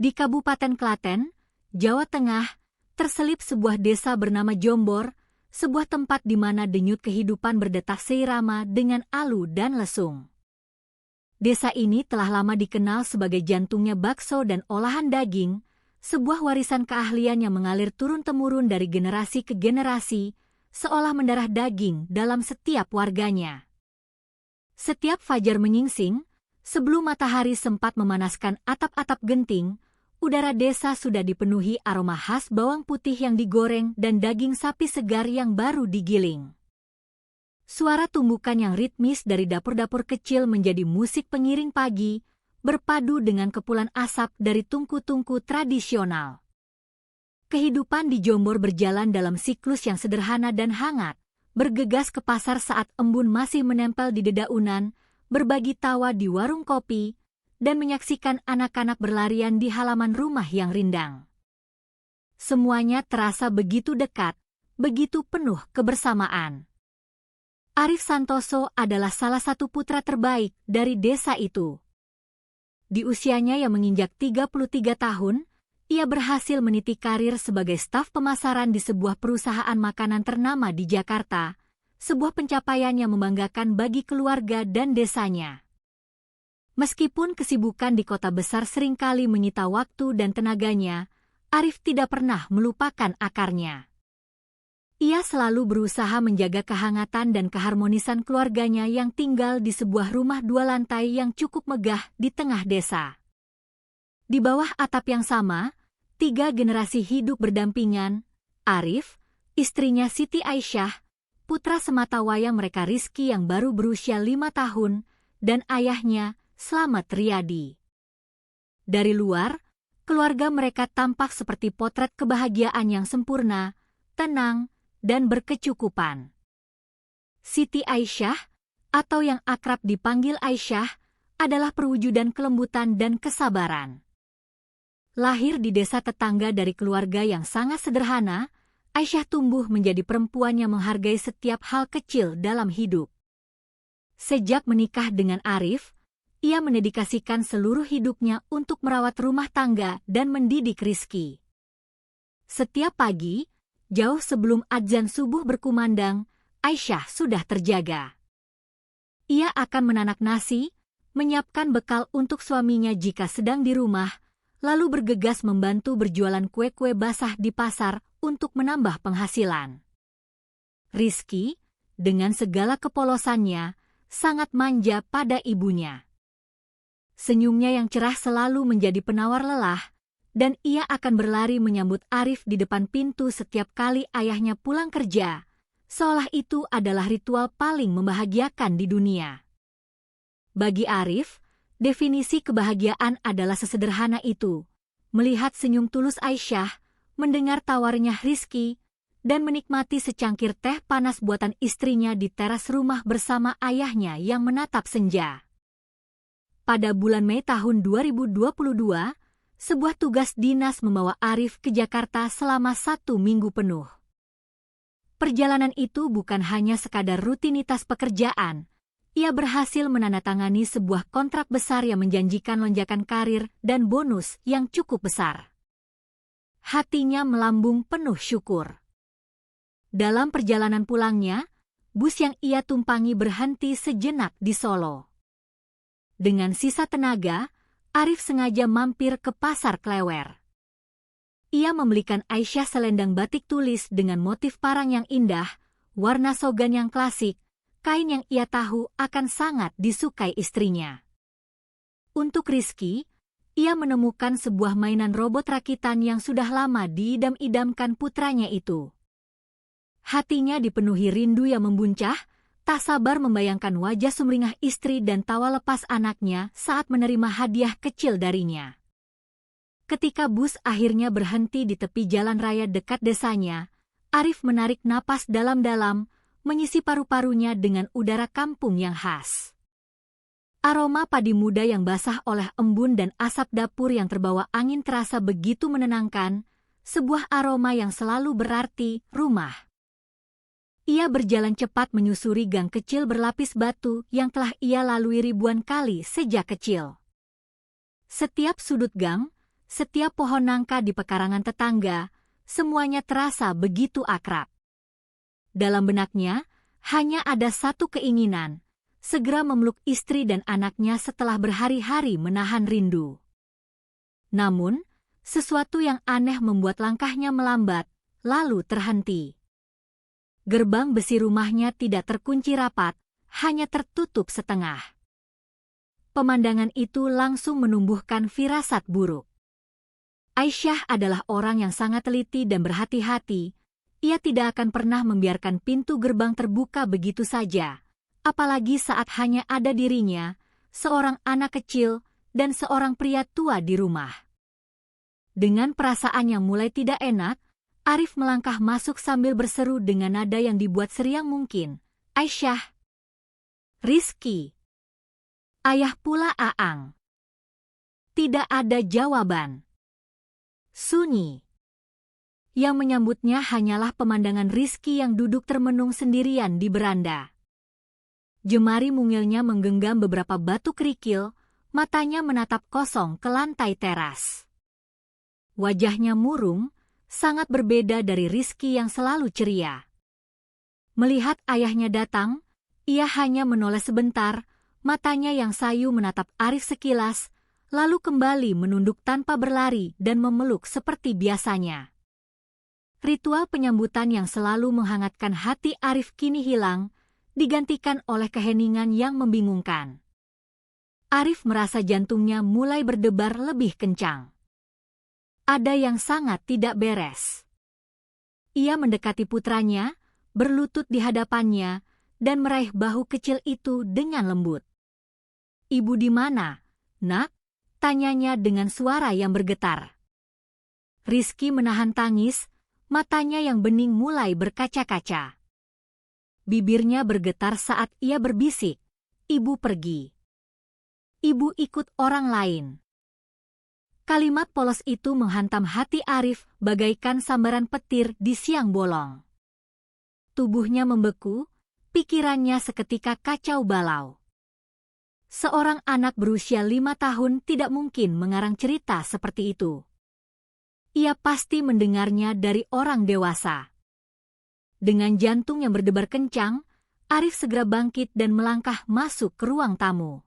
Di Kabupaten Klaten, Jawa Tengah, terselip sebuah desa bernama Jombor, sebuah tempat di mana denyut kehidupan berdetak seirama dengan alu dan lesung. Desa ini telah lama dikenal sebagai jantungnya bakso dan olahan daging, sebuah warisan keahlian yang mengalir turun-temurun dari generasi ke generasi, seolah mendarah daging dalam setiap warganya. Setiap fajar menyingsing, sebelum matahari sempat memanaskan atap-atap genting, udara desa sudah dipenuhi aroma khas bawang putih yang digoreng dan daging sapi segar yang baru digiling. Suara tumbukan yang ritmis dari dapur-dapur kecil menjadi musik pengiring pagi, berpadu dengan kepulan asap dari tungku-tungku tradisional. Kehidupan di Jombor berjalan dalam siklus yang sederhana dan hangat, bergegas ke pasar saat embun masih menempel di dedaunan, berbagi tawa di warung kopi, dan menyaksikan anak-anak berlarian di halaman rumah yang rindang. Semuanya terasa begitu dekat, begitu penuh kebersamaan. Arif Santoso adalah salah satu putra terbaik dari desa itu. Di usianya yang menginjak 33 tahun, ia berhasil meniti karir sebagai staf pemasaran di sebuah perusahaan makanan ternama di Jakarta, sebuah pencapaian yang membanggakan bagi keluarga dan desanya. Meskipun kesibukan di kota besar seringkali menyita waktu dan tenaganya, Arif tidak pernah melupakan akarnya. Ia selalu berusaha menjaga kehangatan dan keharmonisan keluarganya yang tinggal di sebuah rumah 2 lantai yang cukup megah di tengah desa. Di bawah atap yang sama, 3 generasi hidup berdampingan: Arif, istrinya Siti Aisyah, putra sematawayang mereka Rizky yang baru berusia 5 tahun, dan ayahnya, Slamet Riyadi. Dari luar, keluarga mereka tampak seperti potret kebahagiaan yang sempurna, tenang, dan berkecukupan. Siti Aisyah, atau yang akrab dipanggil Aisyah, adalah perwujudan kelembutan dan kesabaran. Lahir di desa tetangga dari keluarga yang sangat sederhana, Aisyah tumbuh menjadi perempuan yang menghargai setiap hal kecil dalam hidup. Sejak menikah dengan Arif, ia mendedikasikan seluruh hidupnya untuk merawat rumah tangga dan mendidik Rizky. Setiap pagi, jauh sebelum adzan subuh berkumandang, Aisyah sudah terjaga. Ia akan menanak nasi, menyiapkan bekal untuk suaminya jika sedang di rumah, lalu bergegas membantu berjualan kue-kue basah di pasar untuk menambah penghasilan. Rizky, dengan segala kepolosannya, sangat manja pada ibunya. Senyumnya yang cerah selalu menjadi penawar lelah, dan ia akan berlari menyambut Arif di depan pintu setiap kali ayahnya pulang kerja, seolah itu adalah ritual paling membahagiakan di dunia. Bagi Arif, definisi kebahagiaan adalah sesederhana itu: melihat senyum tulus Aisyah, mendengar tawarnya Rizky, dan menikmati secangkir teh panas buatan istrinya di teras rumah bersama ayahnya yang menatap senja. Pada bulan Mei tahun 2022, sebuah tugas dinas membawa Arif ke Jakarta selama 1 minggu penuh. Perjalanan itu bukan hanya sekadar rutinitas pekerjaan, ia berhasil menandatangani sebuah kontrak besar yang menjanjikan lonjakan karir dan bonus yang cukup besar. Hatinya melambung penuh syukur. Dalam perjalanan pulangnya, bus yang ia tumpangi berhenti sejenak di Solo. Dengan sisa tenaga, Arif sengaja mampir ke Pasar Klewer. Ia membelikan Aisyah selendang batik tulis dengan motif parang yang indah, warna sogan yang klasik, kain yang ia tahu akan sangat disukai istrinya. Untuk Rizky, ia menemukan sebuah mainan robot rakitan yang sudah lama diidam-idamkan putranya itu. Hatinya dipenuhi rindu yang membuncah, tak sabar membayangkan wajah sumringah istri dan tawa lepas anaknya saat menerima hadiah kecil darinya. Ketika bus akhirnya berhenti di tepi jalan raya dekat desanya, Arif menarik napas dalam-dalam, mengisi paru-parunya dengan udara kampung yang khas. Aroma padi muda yang basah oleh embun dan asap dapur yang terbawa angin terasa begitu menenangkan, sebuah aroma yang selalu berarti rumah. Ia berjalan cepat menyusuri gang kecil berlapis batu yang telah ia lalui ribuan kali sejak kecil. Setiap sudut gang, setiap pohon nangka di pekarangan tetangga, semuanya terasa begitu akrab. Dalam benaknya, hanya ada satu keinginan, segera memeluk istri dan anaknya setelah berhari-hari menahan rindu. Namun, sesuatu yang aneh membuat langkahnya melambat, lalu terhenti. Gerbang besi rumahnya tidak terkunci rapat, hanya tertutup setengah. Pemandangan itu langsung menumbuhkan firasat buruk. Aisyah adalah orang yang sangat teliti dan berhati-hati. Ia tidak akan pernah membiarkan pintu gerbang terbuka begitu saja, apalagi saat hanya ada dirinya, seorang anak kecil, dan seorang pria tua di rumah. Dengan perasaan yang mulai tidak enak, Arif melangkah masuk sambil berseru dengan nada yang dibuat seriang mungkin. Aisyah. Rizky. Ayah pula Aang. Tidak ada jawaban. Sunyi. Yang menyambutnya hanyalah pemandangan Rizky yang duduk termenung sendirian di beranda. Jemari mungilnya menggenggam beberapa batu kerikil, matanya menatap kosong ke lantai teras. Wajahnya murung, sangat berbeda dari Rizky yang selalu ceria. Melihat ayahnya datang, ia hanya menoleh sebentar, matanya yang sayu menatap Arif sekilas, lalu kembali menunduk tanpa berlari dan memeluk seperti biasanya. Ritual penyambutan yang selalu menghangatkan hati Arif kini hilang, digantikan oleh keheningan yang membingungkan. Arif merasa jantungnya mulai berdebar lebih kencang. Ada yang sangat tidak beres. Ia mendekati putranya, berlutut di hadapannya, dan meraih bahu kecil itu dengan lembut. Ibu di mana, nak? Tanyanya dengan suara yang bergetar. Rizky menahan tangis, matanya yang bening mulai berkaca-kaca. Bibirnya bergetar saat ia berbisik, ibu pergi. Ibu ikut orang lain. Kalimat polos itu menghantam hati Arif bagaikan sambaran petir di siang bolong. Tubuhnya membeku, pikirannya seketika kacau balau. Seorang anak berusia 5 tahun tidak mungkin mengarang cerita seperti itu. Ia pasti mendengarnya dari orang dewasa. Dengan jantung yang berdebar kencang, Arif segera bangkit dan melangkah masuk ke ruang tamu.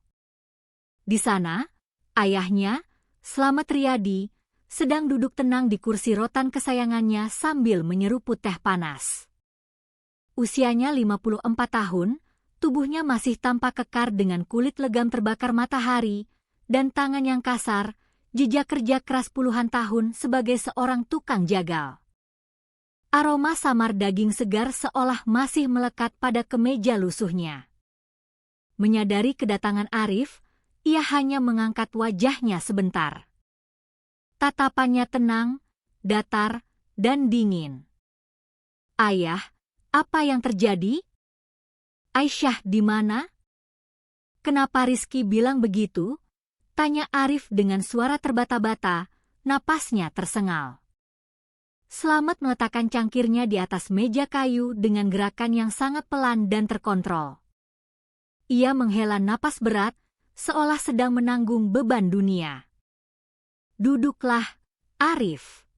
Di sana, ayahnya, Slamet Riyadi, sedang duduk tenang di kursi rotan kesayangannya sambil menyeruput teh panas. Usianya 54 tahun, tubuhnya masih tampak kekar dengan kulit legam terbakar matahari, dan tangan yang kasar, jejak kerja keras puluhan tahun sebagai seorang tukang jagal. Aroma samar daging segar seolah masih melekat pada kemeja lusuhnya. Menyadari kedatangan Arif, ia hanya mengangkat wajahnya sebentar. Tatapannya tenang, datar, dan dingin. Ayah, apa yang terjadi? Aisyah di mana? Kenapa Rizky bilang begitu? Tanya Arif dengan suara terbata-bata, napasnya tersengal. Slamet meletakkan cangkirnya di atas meja kayu dengan gerakan yang sangat pelan dan terkontrol. Ia menghela napas berat, seolah sedang menanggung beban dunia. Duduklah, Arif.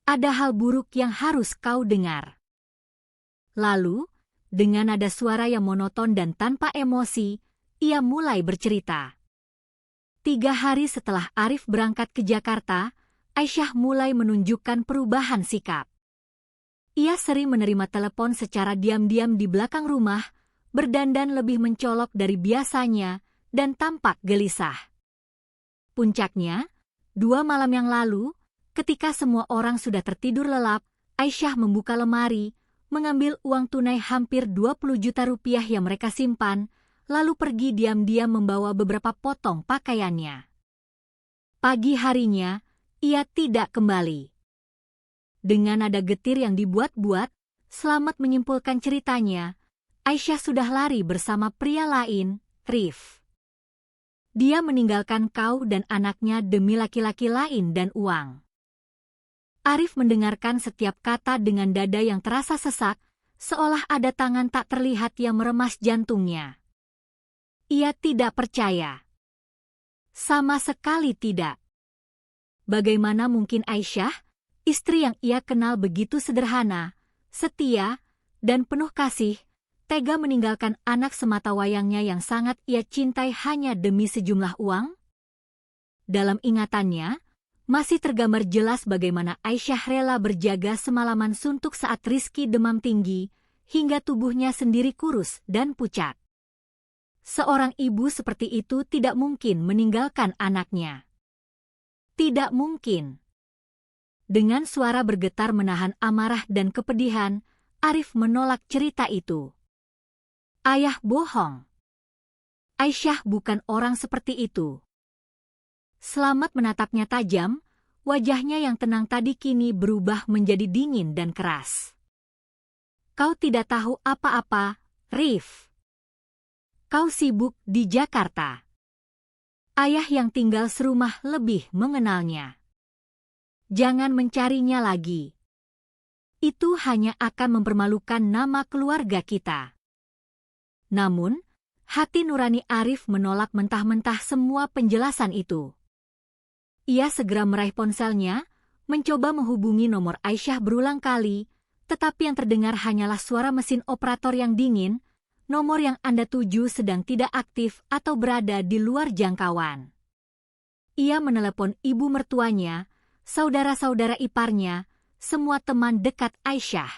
Ada hal buruk yang harus kau dengar. Lalu, dengan nada suara yang monoton dan tanpa emosi, ia mulai bercerita. 3 hari setelah Arif berangkat ke Jakarta, Aisyah mulai menunjukkan perubahan sikap. Ia sering menerima telepon secara diam-diam di belakang rumah, berdandan lebih mencolok dari biasanya, dan tampak gelisah. Puncaknya, 2 malam yang lalu, ketika semua orang sudah tertidur lelap, Aisyah membuka lemari, mengambil uang tunai hampir 20 juta rupiah yang mereka simpan, lalu pergi diam-diam membawa beberapa potong pakaiannya. Pagi harinya, ia tidak kembali. Dengan nada getir yang dibuat-buat, Slamet menyimpulkan ceritanya, Aisyah sudah lari bersama pria lain, Rif. Dia meninggalkan kau dan anaknya demi laki-laki lain dan uang. Arif mendengarkan setiap kata dengan dada yang terasa sesak, seolah ada tangan tak terlihat yang meremas jantungnya. Ia tidak percaya. Sama sekali tidak. Bagaimana mungkin Aisyah, istri yang ia kenal begitu sederhana, setia, dan penuh kasih, tega meninggalkan anak semata wayangnya yang sangat ia cintai hanya demi sejumlah uang? Dalam ingatannya, masih tergambar jelas bagaimana Aisyah rela berjaga semalaman suntuk saat Rizky demam tinggi, hingga tubuhnya sendiri kurus dan pucat. Seorang ibu seperti itu tidak mungkin meninggalkan anaknya. Tidak mungkin. Dengan suara bergetar menahan amarah dan kepedihan, Arif menolak cerita itu. Ayah bohong. Aisyah bukan orang seperti itu. Selamat menatapnya tajam, wajahnya yang tenang tadi kini berubah menjadi dingin dan keras. Kau tidak tahu apa-apa, Rif. Kau sibuk di Jakarta. Ayah yang tinggal serumah lebih mengenalnya. Jangan mencarinya lagi. Itu hanya akan mempermalukan nama keluarga kita. Namun, hati nurani Arif menolak mentah-mentah semua penjelasan itu. Ia segera meraih ponselnya, mencoba menghubungi nomor Aisyah berulang kali, tetapi yang terdengar hanyalah suara mesin operator yang dingin. Nomor yang Anda tuju sedang tidak aktif atau berada di luar jangkauan. Ia menelepon ibu mertuanya, saudara-saudara iparnya, semua teman dekat Aisyah.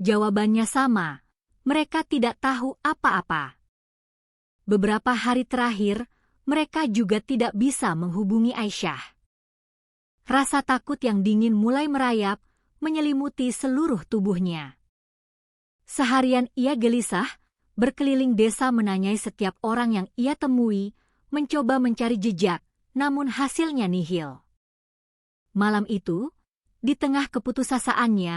Jawabannya sama, mereka tidak tahu apa-apa. Beberapa hari terakhir, mereka juga tidak bisa menghubungi Aisyah. Rasa takut yang dingin mulai merayap, menyelimuti seluruh tubuhnya. Seharian ia gelisah, berkeliling desa menanyai setiap orang yang ia temui, mencoba mencari jejak, namun hasilnya nihil. Malam itu, di tengah keputusasaannya,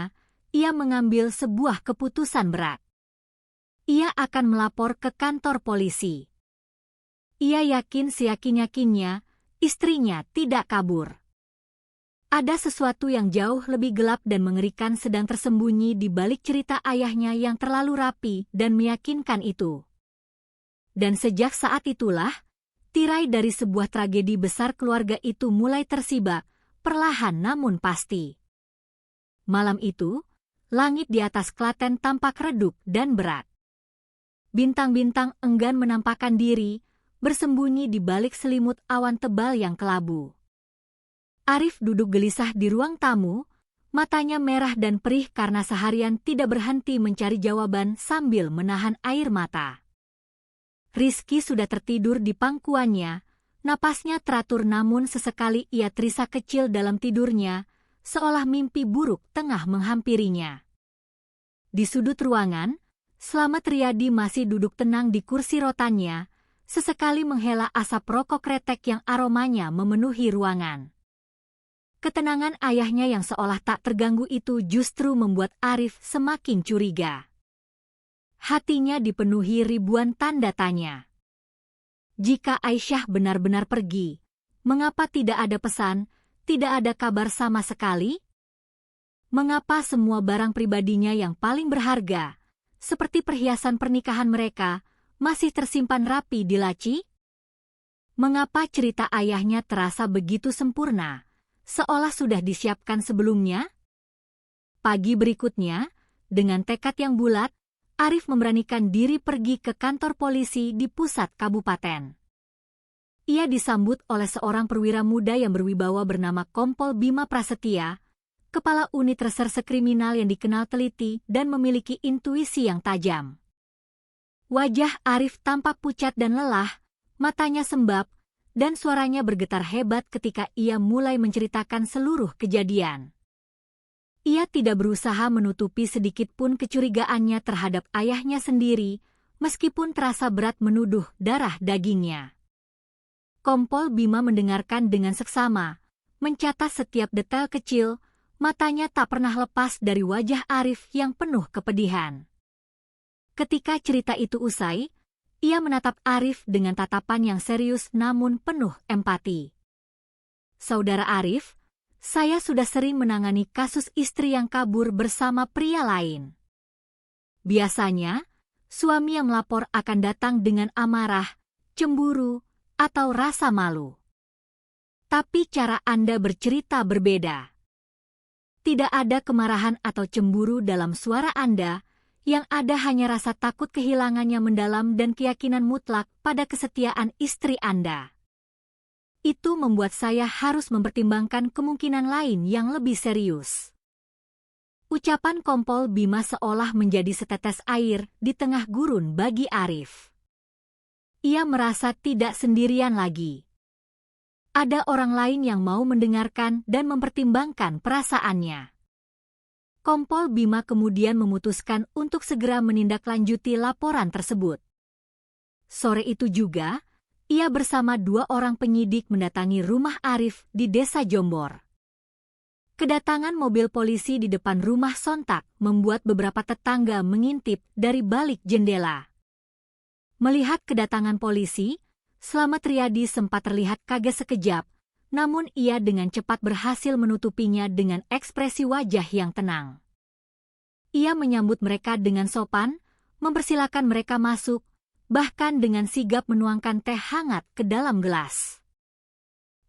ia mengambil sebuah keputusan berat. Ia akan melapor ke kantor polisi. Ia yakin seyakin-yakinnya, istrinya tidak kabur. Ada sesuatu yang jauh lebih gelap dan mengerikan sedang tersembunyi di balik cerita ayahnya yang terlalu rapi dan meyakinkan itu. Dan sejak saat itulah, tirai dari sebuah tragedi besar keluarga itu mulai tersibak, perlahan namun pasti. Malam itu, langit di atas Klaten tampak redup dan berat. Bintang-bintang enggan menampakkan diri, bersembunyi di balik selimut awan tebal yang kelabu. Arif duduk gelisah di ruang tamu, matanya merah dan perih karena seharian tidak berhenti mencari jawaban sambil menahan air mata. Rizky sudah tertidur di pangkuannya, napasnya teratur namun sesekali ia terisak kecil dalam tidurnya, seolah mimpi buruk tengah menghampirinya. Di sudut ruangan, Slamet Riyadi masih duduk tenang di kursi rotannya, sesekali menghela asap rokok kretek yang aromanya memenuhi ruangan. Ketenangan ayahnya yang seolah tak terganggu itu justru membuat Arif semakin curiga. Hatinya dipenuhi ribuan tanda tanya. Jika Aisyah benar-benar pergi, mengapa tidak ada pesan, tidak ada kabar sama sekali? Mengapa semua barang pribadinya yang paling berharga, seperti perhiasan pernikahan mereka, masih tersimpan rapi di laci? Mengapa cerita ayahnya terasa begitu sempurna, seolah sudah disiapkan sebelumnya? Pagi berikutnya, dengan tekad yang bulat, Arif memberanikan diri pergi ke kantor polisi di pusat kabupaten. Ia disambut oleh seorang perwira muda yang berwibawa bernama Kompol Bima Prasetya, kepala unit reserse kriminal yang dikenal teliti dan memiliki intuisi yang tajam. Wajah Arif tampak pucat dan lelah, matanya sembab, dan suaranya bergetar hebat ketika ia mulai menceritakan seluruh kejadian. Ia tidak berusaha menutupi sedikitpun kecurigaannya terhadap ayahnya sendiri, meskipun terasa berat menuduh darah dagingnya. Kompol Bima mendengarkan dengan seksama, mencatat setiap detail kecil, matanya tak pernah lepas dari wajah Arif yang penuh kepedihan. Ketika cerita itu usai, ia menatap Arif dengan tatapan yang serius namun penuh empati. Saudara Arif, saya sudah sering menangani kasus istri yang kabur bersama pria lain. Biasanya, suami yang melapor akan datang dengan amarah, cemburu, atau rasa malu. Tapi cara Anda bercerita berbeda. Tidak ada kemarahan atau cemburu dalam suara Anda, yang ada hanya rasa takut kehilangannya mendalam dan keyakinan mutlak pada kesetiaan istri Anda. Itu membuat saya harus mempertimbangkan kemungkinan lain yang lebih serius. Ucapan Kompol Bima seolah menjadi setetes air di tengah gurun bagi Arif. Ia merasa tidak sendirian lagi. Ada orang lain yang mau mendengarkan dan mempertimbangkan perasaannya. Kompol Bima kemudian memutuskan untuk segera menindaklanjuti laporan tersebut. Sore itu juga, ia bersama 2 orang penyidik mendatangi rumah Arif di Desa Jombor. Kedatangan mobil polisi di depan rumah sontak membuat beberapa tetangga mengintip dari balik jendela. Melihat kedatangan polisi, Slamet Riyadi sempat terlihat kaget sekejap, namun ia dengan cepat berhasil menutupinya dengan ekspresi wajah yang tenang. Ia menyambut mereka dengan sopan, mempersilakan mereka masuk, bahkan dengan sigap menuangkan teh hangat ke dalam gelas.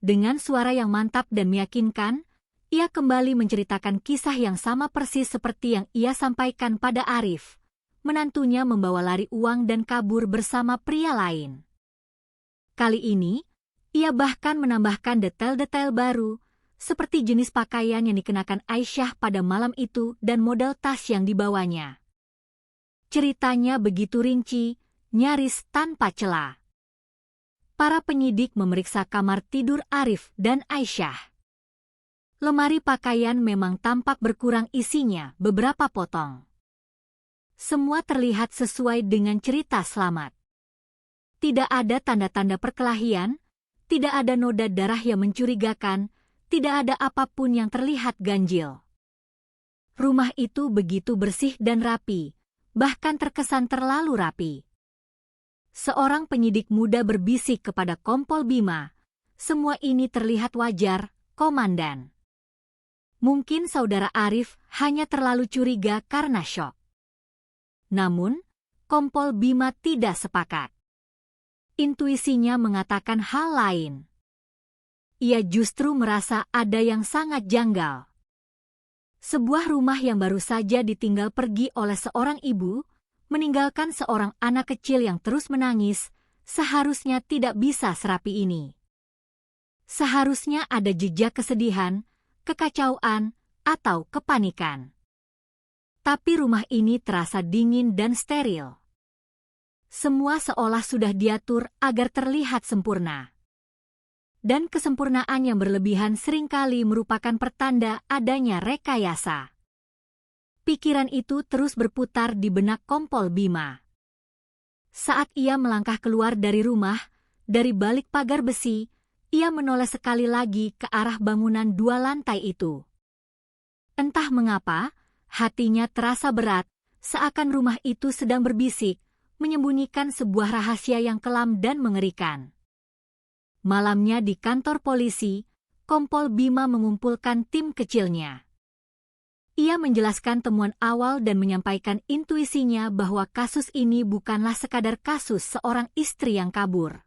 Dengan suara yang mantap dan meyakinkan, ia kembali menceritakan kisah yang sama persis seperti yang ia sampaikan pada Arif. Menantunya membawa lari uang dan kabur bersama pria lain. Kali ini, ia bahkan menambahkan detail-detail baru, seperti jenis pakaian yang dikenakan Aisyah pada malam itu dan model tas yang dibawanya. Ceritanya begitu rinci, nyaris tanpa celah. Para penyidik memeriksa kamar tidur Arif dan Aisyah. Lemari pakaian memang tampak berkurang isinya beberapa potong. Semua terlihat sesuai dengan cerita Slamet. Tidak ada tanda-tanda perkelahian, tidak ada noda darah yang mencurigakan, tidak ada apapun yang terlihat ganjil. Rumah itu begitu bersih dan rapi, bahkan terkesan terlalu rapi. Seorang penyidik muda berbisik kepada Kompol Bima, "Semua ini terlihat wajar, Komandan. Mungkin saudara Arif hanya terlalu curiga karena syok." Namun, Kompol Bima tidak sepakat. Intuisinya mengatakan hal lain. Ia justru merasa ada yang sangat janggal. Sebuah rumah yang baru saja ditinggal pergi oleh seorang ibu, meninggalkan seorang anak kecil yang terus menangis, seharusnya tidak bisa serapi ini. Seharusnya ada jejak kesedihan, kekacauan, atau kepanikan. Tapi rumah ini terasa dingin dan steril. Semua seolah sudah diatur agar terlihat sempurna. Dan kesempurnaan yang berlebihan seringkali merupakan pertanda adanya rekayasa. Pikiran itu terus berputar di benak Kompol Bima. Saat ia melangkah keluar dari rumah, dari balik pagar besi, ia menoleh sekali lagi ke arah bangunan 2 lantai itu. Entah mengapa, hatinya terasa berat, seakan rumah itu sedang berbisik, menyembunyikan sebuah rahasia yang kelam dan mengerikan. Malamnya di kantor polisi, Kompol Bima mengumpulkan tim kecilnya. Ia menjelaskan temuan awal dan menyampaikan intuisinya bahwa kasus ini bukanlah sekadar kasus seorang istri yang kabur.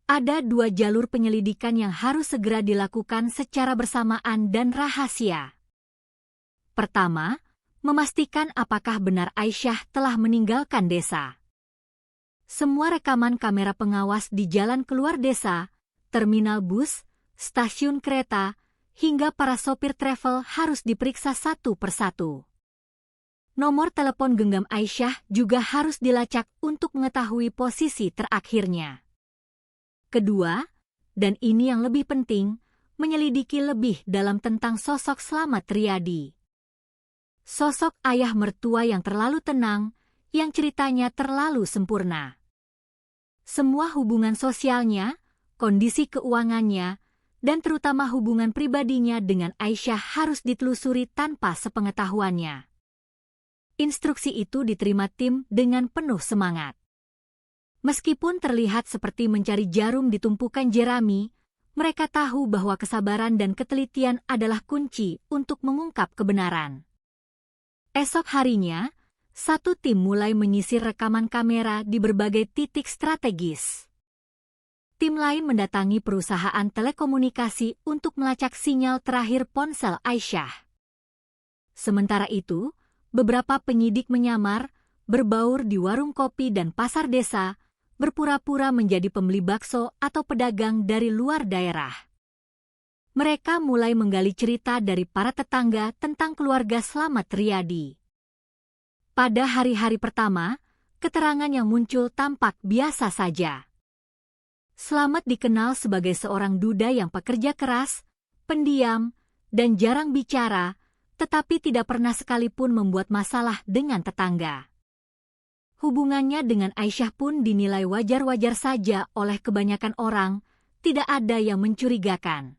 Ada 2 jalur penyelidikan yang harus segera dilakukan secara bersamaan dan rahasia. Pertama, memastikan apakah benar Aisyah telah meninggalkan desa. Semua rekaman kamera pengawas di jalan keluar desa, terminal bus, stasiun kereta, hingga para sopir travel harus diperiksa satu persatu. Nomor telepon genggam Aisyah juga harus dilacak untuk mengetahui posisi terakhirnya. Kedua, dan ini yang lebih penting, menyelidiki lebih dalam tentang sosok Slamet Riyadi. Sosok ayah mertua yang terlalu tenang, yang ceritanya terlalu sempurna. Semua hubungan sosialnya, kondisi keuangannya, dan terutama hubungan pribadinya dengan Aisyah harus ditelusuri tanpa sepengetahuannya. Instruksi itu diterima tim dengan penuh semangat. Meskipun terlihat seperti mencari jarum di tumpukan jerami, mereka tahu bahwa kesabaran dan ketelitian adalah kunci untuk mengungkap kebenaran. Esok harinya, satu tim mulai menyisir rekaman kamera di berbagai titik strategis. Tim lain mendatangi perusahaan telekomunikasi untuk melacak sinyal terakhir ponsel Aisyah. Sementara itu, beberapa penyidik menyamar, berbaur di warung kopi dan pasar desa, berpura-pura menjadi pembeli bakso atau pedagang dari luar daerah. Mereka mulai menggali cerita dari para tetangga tentang keluarga Slamet Riyadi. Pada hari-hari pertama, keterangan yang muncul tampak biasa saja. Slamet dikenal sebagai seorang duda yang pekerja keras, pendiam, dan jarang bicara, tetapi tidak pernah sekalipun membuat masalah dengan tetangga. Hubungannya dengan Aisyah pun dinilai wajar-wajar saja oleh kebanyakan orang, tidak ada yang mencurigakan.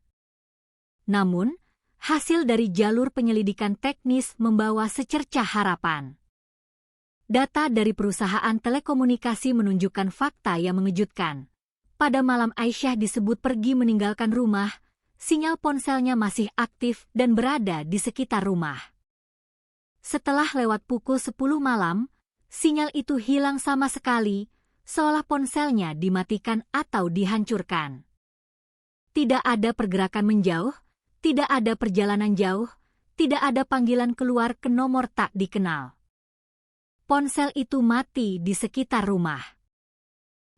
Namun, hasil dari jalur penyelidikan teknis membawa secercah harapan. Data dari perusahaan telekomunikasi menunjukkan fakta yang mengejutkan. Pada malam Aisyah disebut pergi meninggalkan rumah, sinyal ponselnya masih aktif dan berada di sekitar rumah. Setelah lewat pukul 10 malam, sinyal itu hilang sama sekali, seolah ponselnya dimatikan atau dihancurkan. Tidak ada pergerakan menjauh, tidak ada perjalanan jauh, tidak ada panggilan keluar ke nomor tak dikenal. Ponsel itu mati di sekitar rumah.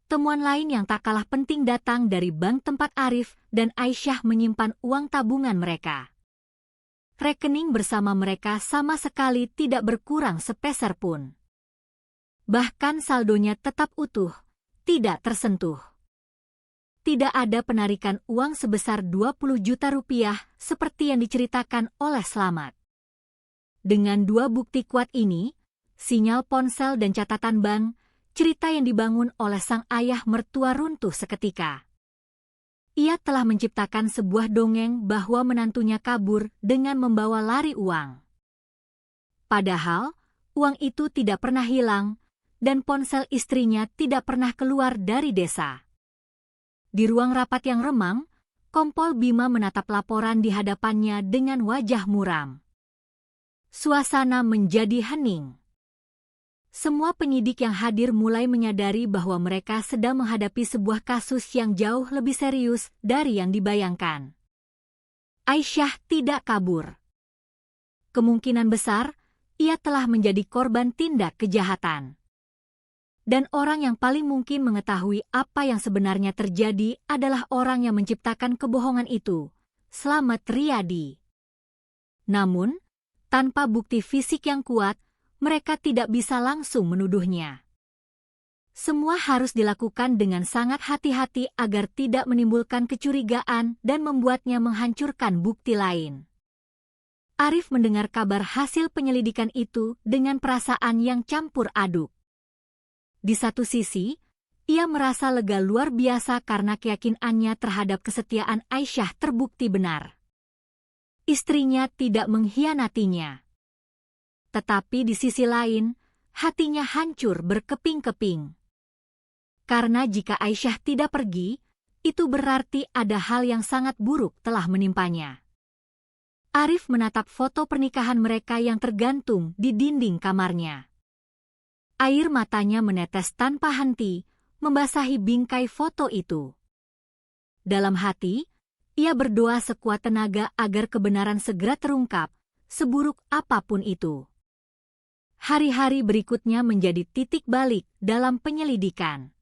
Temuan lain yang tak kalah penting datang dari bank tempat Arif dan Aisyah menyimpan uang tabungan mereka. Rekening bersama mereka sama sekali tidak berkurang sepeser pun. Bahkan saldonya tetap utuh, tidak tersentuh. Tidak ada penarikan uang sebesar 20 juta rupiah seperti yang diceritakan oleh Slamet. Dengan dua bukti kuat ini, sinyal ponsel dan catatan bank, cerita yang dibangun oleh sang ayah mertua runtuh seketika. Ia telah menciptakan sebuah dongeng bahwa menantunya kabur dengan membawa lari uang. Padahal, uang itu tidak pernah hilang, dan ponsel istrinya tidak pernah keluar dari desa. Di ruang rapat yang remang, Kompol Bima menatap laporan di hadapannya dengan wajah muram. Suasana menjadi hening. Semua penyidik yang hadir mulai menyadari bahwa mereka sedang menghadapi sebuah kasus yang jauh lebih serius dari yang dibayangkan. Aisyah tidak kabur. Kemungkinan besar, ia telah menjadi korban tindak kejahatan. Dan orang yang paling mungkin mengetahui apa yang sebenarnya terjadi adalah orang yang menciptakan kebohongan itu, Slamet Riyadi. Namun, tanpa bukti fisik yang kuat, mereka tidak bisa langsung menuduhnya. Semua harus dilakukan dengan sangat hati-hati agar tidak menimbulkan kecurigaan dan membuatnya menghancurkan bukti lain. Arif mendengar kabar hasil penyelidikan itu dengan perasaan yang campur aduk. Di satu sisi, ia merasa lega luar biasa karena keyakinannya terhadap kesetiaan Aisyah terbukti benar. Istrinya tidak mengkhianatinya. Tetapi di sisi lain, hatinya hancur berkeping-keping. Karena jika Aisyah tidak pergi, itu berarti ada hal yang sangat buruk telah menimpanya. Arif menatap foto pernikahan mereka yang tergantung di dinding kamarnya. Air matanya menetes tanpa henti, membasahi bingkai foto itu. Dalam hati, ia berdoa sekuat tenaga agar kebenaran segera terungkap, seburuk apapun itu. Hari-hari berikutnya menjadi titik balik dalam penyelidikan.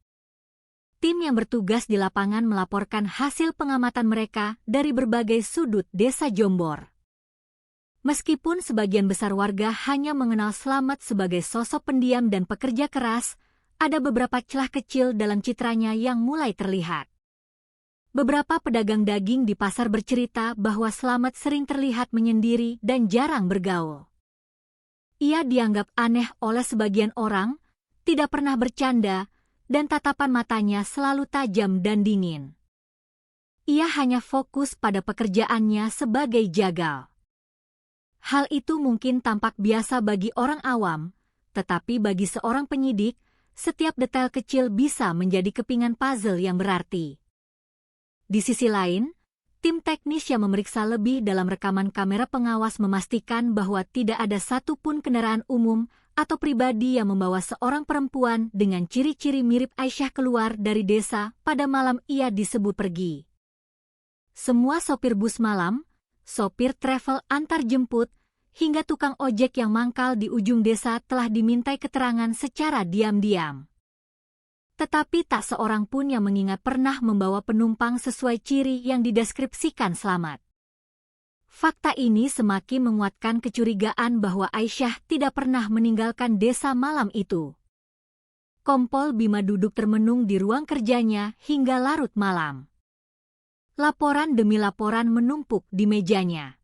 Tim yang bertugas di lapangan melaporkan hasil pengamatan mereka dari berbagai sudut desa Jombor. Meskipun sebagian besar warga hanya mengenal Slamet sebagai sosok pendiam dan pekerja keras, ada beberapa celah kecil dalam citranya yang mulai terlihat. Beberapa pedagang daging di pasar bercerita bahwa Slamet sering terlihat menyendiri dan jarang bergaul. Ia dianggap aneh oleh sebagian orang, tidak pernah bercanda, dan tatapan matanya selalu tajam dan dingin. Ia hanya fokus pada pekerjaannya sebagai jagal. Hal itu mungkin tampak biasa bagi orang awam, tetapi bagi seorang penyidik, setiap detail kecil bisa menjadi kepingan puzzle yang berarti. Di sisi lain, tim teknis yang memeriksa lebih dalam rekaman kamera pengawas memastikan bahwa tidak ada satupun kendaraan umum atau pribadi yang membawa seorang perempuan dengan ciri-ciri mirip Aisyah keluar dari desa pada malam ia disebut pergi. Semua sopir bus malam, sopir travel antar jemput, hingga tukang ojek yang mangkal di ujung desa telah dimintai keterangan secara diam-diam. Tetapi tak seorang pun yang mengingat pernah membawa penumpang sesuai ciri yang dideskripsikan Slamet. Fakta ini semakin menguatkan kecurigaan bahwa Aisyah tidak pernah meninggalkan desa malam itu. Kompol Bima duduk termenung di ruang kerjanya hingga larut malam. Laporan demi laporan menumpuk di mejanya.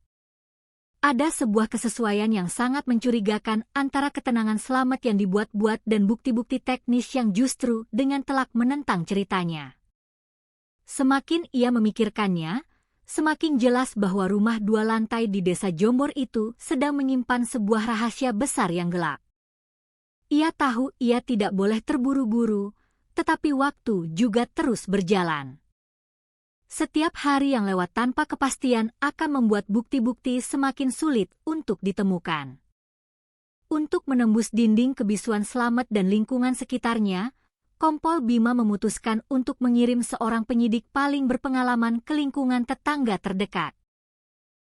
Ada sebuah kesesuaian yang sangat mencurigakan antara ketenangan Slamet yang dibuat-buat dan bukti-bukti teknis yang justru dengan telak menentang ceritanya. Semakin ia memikirkannya, semakin jelas bahwa rumah 2 lantai di desa Jombor itu sedang menyimpan sebuah rahasia besar yang gelap. Ia tahu ia tidak boleh terburu-buru, tetapi waktu juga terus berjalan. Setiap hari yang lewat tanpa kepastian akan membuat bukti-bukti semakin sulit untuk ditemukan. Untuk menembus dinding kebisuan Slamet dan lingkungan sekitarnya, Kompol Bima memutuskan untuk mengirim seorang penyidik paling berpengalaman ke lingkungan tetangga terdekat.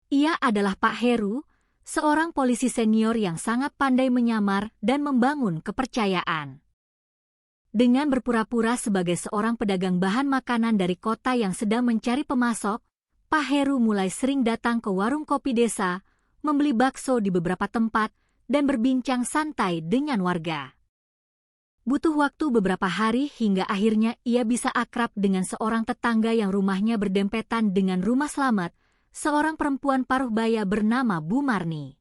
Ia adalah Pak Heru, seorang polisi senior yang sangat pandai menyamar dan membangun kepercayaan. Dengan berpura-pura sebagai seorang pedagang bahan makanan dari kota yang sedang mencari pemasok, Pak Heru mulai sering datang ke warung kopi desa, membeli bakso di beberapa tempat, dan berbincang santai dengan warga. Butuh waktu beberapa hari hingga akhirnya ia bisa akrab dengan seorang tetangga yang rumahnya berdempetan dengan rumah Slamet, seorang perempuan paruh baya bernama Bu Marni.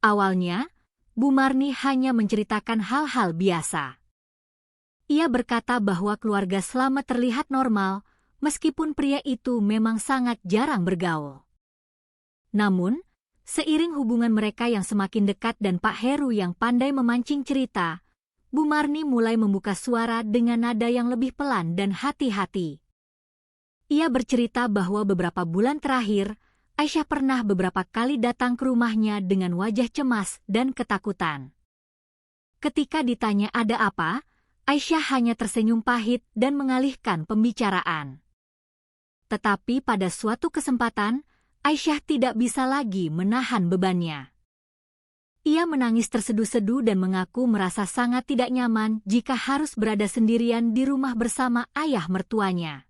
Awalnya, Bu Marni hanya menceritakan hal-hal biasa. Ia berkata bahwa keluarga Slamet terlihat normal, meskipun pria itu memang sangat jarang bergaul. Namun, seiring hubungan mereka yang semakin dekat dan Pak Heru yang pandai memancing cerita, Bu Marni mulai membuka suara dengan nada yang lebih pelan dan hati-hati. Ia bercerita bahwa beberapa bulan terakhir, Aisyah pernah beberapa kali datang ke rumahnya dengan wajah cemas dan ketakutan. Ketika ditanya ada apa, Aisyah hanya tersenyum pahit dan mengalihkan pembicaraan. Tetapi pada suatu kesempatan, Aisyah tidak bisa lagi menahan bebannya. Ia menangis terseduh-seduh dan mengaku merasa sangat tidak nyaman jika harus berada sendirian di rumah bersama ayah mertuanya.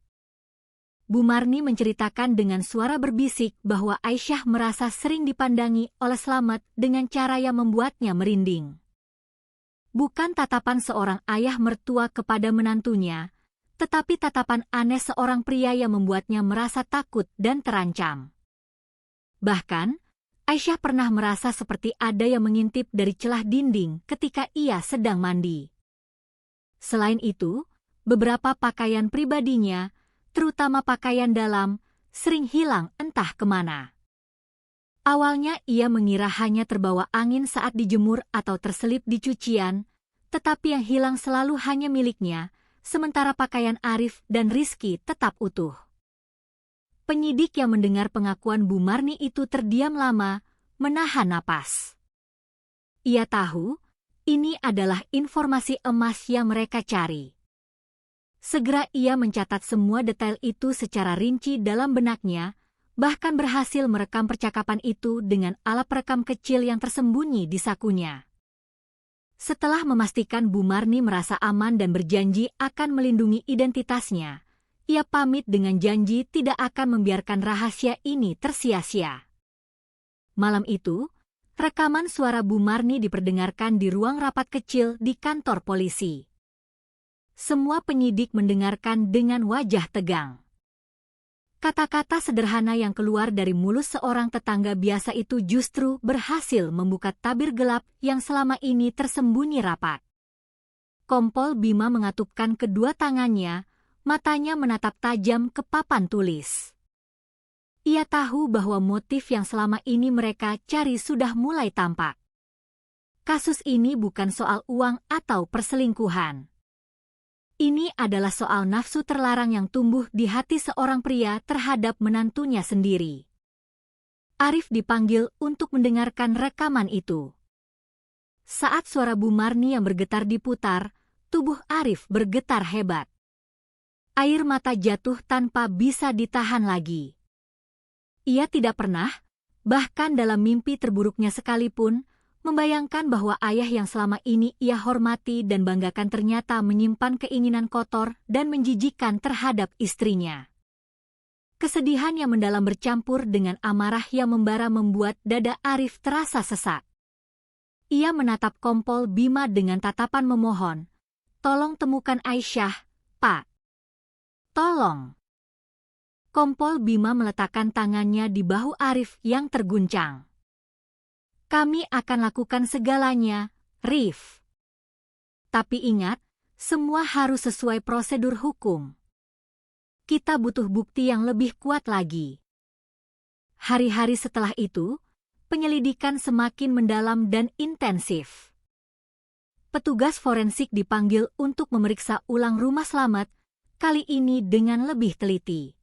Bu Marni menceritakan dengan suara berbisik bahwa Aisyah merasa sering dipandangi oleh Slamet dengan cara yang membuatnya merinding. Bukan tatapan seorang ayah mertua kepada menantunya, tetapi tatapan aneh seorang pria yang membuatnya merasa takut dan terancam. Bahkan, Aisyah pernah merasa seperti ada yang mengintip dari celah dinding ketika ia sedang mandi. Selain itu, beberapa pakaian pribadinya, terutama pakaian dalam, sering hilang entah kemana. Awalnya ia mengira hanya terbawa angin saat dijemur atau terselip di cucian, tetapi yang hilang selalu hanya miliknya, sementara pakaian Arif dan Rizky tetap utuh. Penyidik yang mendengar pengakuan Bu Marni itu terdiam lama, menahan napas. Ia tahu, ini adalah informasi emas yang mereka cari. Segera ia mencatat semua detail itu secara rinci dalam benaknya, bahkan berhasil merekam percakapan itu dengan alat perekam kecil yang tersembunyi di sakunya. Setelah memastikan Bu Marni merasa aman dan berjanji akan melindungi identitasnya, ia pamit dengan janji tidak akan membiarkan rahasia ini tersia-sia. Malam itu, rekaman suara Bu Marni diperdengarkan di ruang rapat kecil di kantor polisi. Semua penyidik mendengarkan dengan wajah tegang. Kata-kata sederhana yang keluar dari mulut seorang tetangga biasa itu justru berhasil membuka tabir gelap yang selama ini tersembunyi rapat. Kompol Bima mengatupkan kedua tangannya, matanya menatap tajam ke papan tulis. Ia tahu bahwa motif yang selama ini mereka cari sudah mulai tampak. Kasus ini bukan soal uang atau perselingkuhan. Ini adalah soal nafsu terlarang yang tumbuh di hati seorang pria terhadap menantunya sendiri. Arif dipanggil untuk mendengarkan rekaman itu. Saat suara Bu Marni yang bergetar diputar, tubuh Arif bergetar hebat. Air mata jatuh tanpa bisa ditahan lagi. Ia tidak pernah, bahkan dalam mimpi terburuknya sekalipun, membayangkan bahwa ayah yang selama ini ia hormati dan banggakan ternyata menyimpan keinginan kotor dan menjijikkan terhadap istrinya. Kesedihan yang mendalam bercampur dengan amarah yang membara membuat dada Arif terasa sesak. Ia menatap Kompol Bima dengan tatapan memohon, "Tolong temukan Aisyah, Pak. Tolong." Kompol Bima meletakkan tangannya di bahu Arif yang terguncang. "Kami akan lakukan segalanya, Rif. Tapi ingat, semua harus sesuai prosedur hukum. Kita butuh bukti yang lebih kuat lagi." Hari-hari setelah itu, penyelidikan semakin mendalam dan intensif. Petugas forensik dipanggil untuk memeriksa ulang rumah Slamet, kali ini dengan lebih teliti.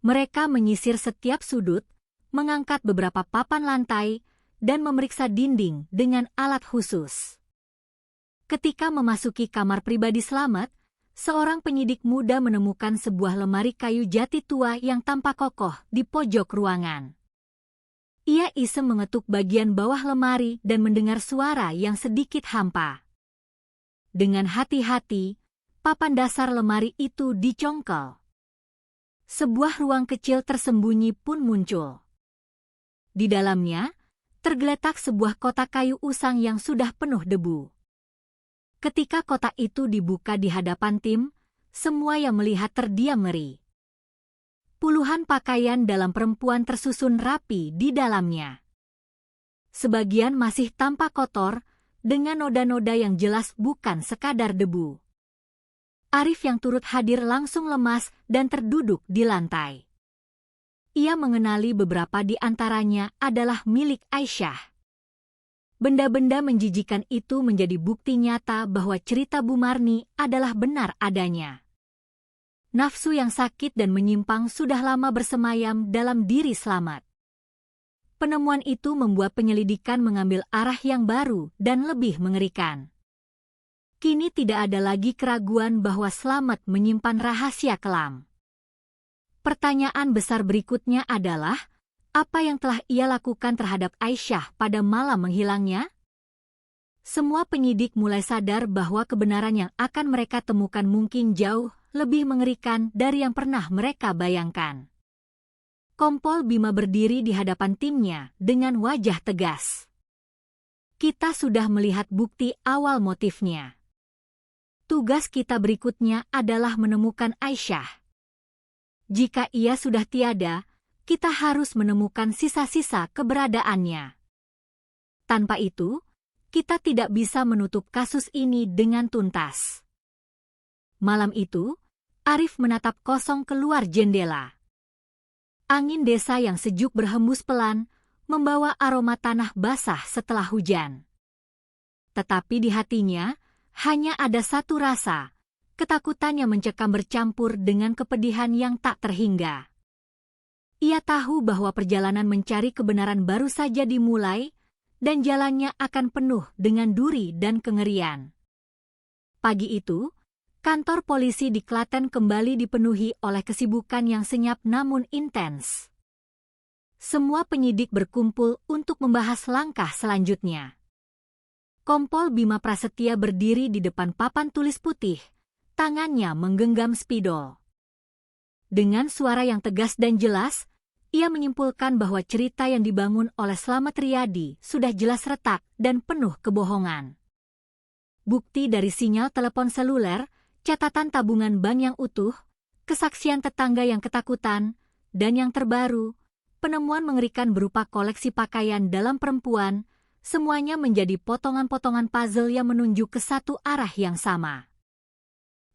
Mereka menyisir setiap sudut, mengangkat beberapa papan lantai, dan memeriksa dinding dengan alat khusus. Ketika memasuki kamar pribadi Slamet, seorang penyidik muda menemukan sebuah lemari kayu jati tua yang tampak kokoh di pojok ruangan. Ia iseng mengetuk bagian bawah lemari dan mendengar suara yang sedikit hampa. Dengan hati-hati, papan dasar lemari itu dicongkel. Sebuah ruang kecil tersembunyi pun muncul. Di dalamnya, tergeletak sebuah kotak kayu usang yang sudah penuh debu. Ketika kotak itu dibuka di hadapan tim, semua yang melihat terdiam ngeri. Puluhan pakaian dalam perempuan tersusun rapi di dalamnya. Sebagian masih tampak kotor, dengan noda-noda yang jelas bukan sekadar debu. Arif yang turut hadir langsung lemas dan terduduk di lantai. Ia mengenali beberapa di antaranya adalah milik Aisyah. Benda-benda menjijikan itu menjadi bukti nyata bahwa cerita Bu Marni adalah benar adanya. Nafsu yang sakit dan menyimpang sudah lama bersemayam dalam diri Slamet. Penemuan itu membuat penyelidikan mengambil arah yang baru dan lebih mengerikan. Kini tidak ada lagi keraguan bahwa Slamet menyimpan rahasia kelam. Pertanyaan besar berikutnya adalah, apa yang telah ia lakukan terhadap Aisyah pada malam menghilangnya? Semua penyidik mulai sadar bahwa kebenaran yang akan mereka temukan mungkin jauh lebih mengerikan dari yang pernah mereka bayangkan. Kompol Bima berdiri di hadapan timnya dengan wajah tegas. Kita sudah melihat bukti awal motifnya. Tugas kita berikutnya adalah menemukan Aisyah. Jika ia sudah tiada, kita harus menemukan sisa-sisa keberadaannya. Tanpa itu, kita tidak bisa menutup kasus ini dengan tuntas. Malam itu, Arif menatap kosong keluar jendela. Angin desa yang sejuk berhembus pelan, membawa aroma tanah basah setelah hujan. Tetapi di hatinya, hanya ada satu rasa, ketakutan yang mencekam bercampur dengan kepedihan yang tak terhingga. Ia tahu bahwa perjalanan mencari kebenaran baru saja dimulai, dan jalannya akan penuh dengan duri dan kengerian. Pagi itu, kantor polisi di Klaten kembali dipenuhi oleh kesibukan yang senyap namun intens. Semua penyidik berkumpul untuk membahas langkah selanjutnya. Kompol Bima Prasetya berdiri di depan papan tulis putih, tangannya menggenggam spidol. Dengan suara yang tegas dan jelas, ia menyimpulkan bahwa cerita yang dibangun oleh Slamet Riyadi sudah jelas retak dan penuh kebohongan. Bukti dari sinyal telepon seluler, catatan tabungan bank yang utuh, kesaksian tetangga yang ketakutan, dan yang terbaru, penemuan mengerikan berupa koleksi pakaian dalam perempuan, semuanya menjadi potongan-potongan puzzle yang menunjuk ke satu arah yang sama.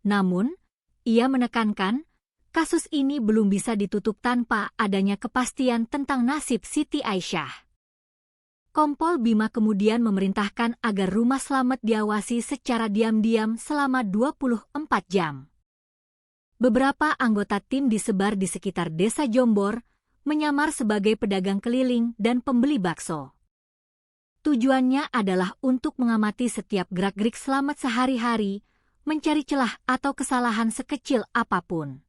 Namun, ia menekankan, kasus ini belum bisa ditutup tanpa adanya kepastian tentang nasib Siti Aisyah. Kompol Bima kemudian memerintahkan agar rumah Slamet diawasi secara diam-diam selama 24 jam. Beberapa anggota tim disebar di sekitar desa Jombor, menyamar sebagai pedagang keliling dan pembeli bakso. Tujuannya adalah untuk mengamati setiap gerak-gerik Slamet sehari-hari, mencari celah atau kesalahan sekecil apapun.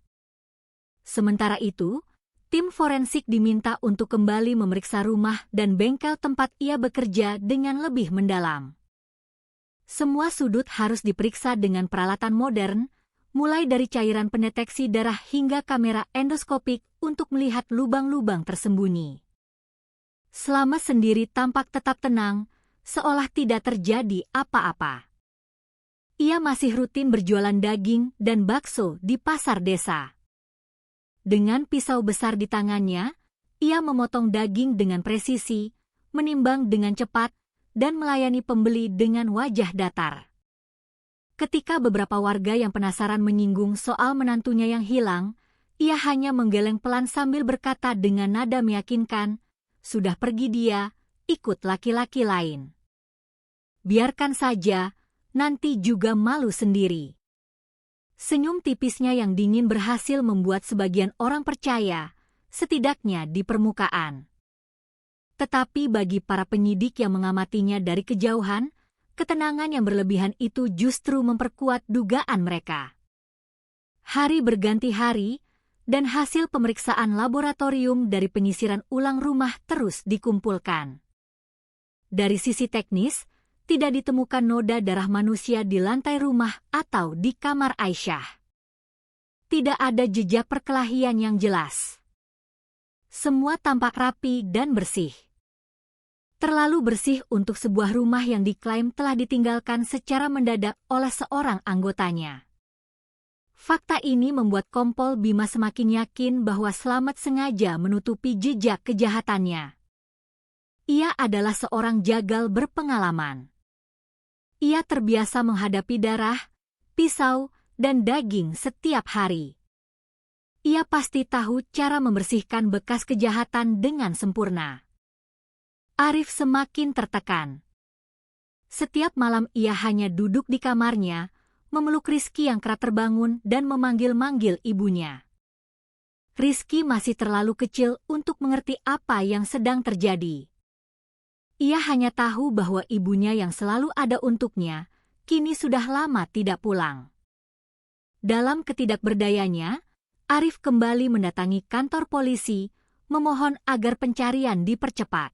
Sementara itu, tim forensik diminta untuk kembali memeriksa rumah dan bengkel tempat ia bekerja dengan lebih mendalam. Semua sudut harus diperiksa dengan peralatan modern, mulai dari cairan pendeteksi darah hingga kamera endoskopik untuk melihat lubang-lubang tersembunyi. Slamet sendiri tampak tetap tenang, seolah tidak terjadi apa-apa. Ia masih rutin berjualan daging dan bakso di pasar desa. Dengan pisau besar di tangannya, ia memotong daging dengan presisi, menimbang dengan cepat, dan melayani pembeli dengan wajah datar. Ketika beberapa warga yang penasaran menyinggung soal menantunya yang hilang, ia hanya menggeleng pelan sambil berkata dengan nada meyakinkan, "Sudah pergi dia, ikut laki-laki lain. Biarkan saja, nanti juga malu sendiri." Senyum tipisnya yang dingin berhasil membuat sebagian orang percaya, setidaknya di permukaan. Tetapi bagi para penyidik yang mengamatinya dari kejauhan, ketenangan yang berlebihan itu justru memperkuat dugaan mereka. Hari berganti hari, dan hasil pemeriksaan laboratorium dari penyisiran ulang rumah terus dikumpulkan. Dari sisi teknis, tidak ditemukan noda darah manusia di lantai rumah atau di kamar Aisyah. Tidak ada jejak perkelahian yang jelas. Semua tampak rapi dan bersih. Terlalu bersih untuk sebuah rumah yang diklaim telah ditinggalkan secara mendadak oleh seorang anggotanya. Fakta ini membuat Kompol Bima semakin yakin bahwa Slamet sengaja menutupi jejak kejahatannya. Ia adalah seorang jagal berpengalaman. Ia terbiasa menghadapi darah, pisau, dan daging setiap hari. Ia pasti tahu cara membersihkan bekas kejahatan dengan sempurna. Arif semakin tertekan. Setiap malam ia hanya duduk di kamarnya, memeluk Rizky yang kerap terbangun dan memanggil-manggil ibunya. Rizky masih terlalu kecil untuk mengerti apa yang sedang terjadi. Ia hanya tahu bahwa ibunya yang selalu ada untuknya, kini sudah lama tidak pulang. Dalam ketidakberdayanya, Arif kembali mendatangi kantor polisi, memohon agar pencarian dipercepat.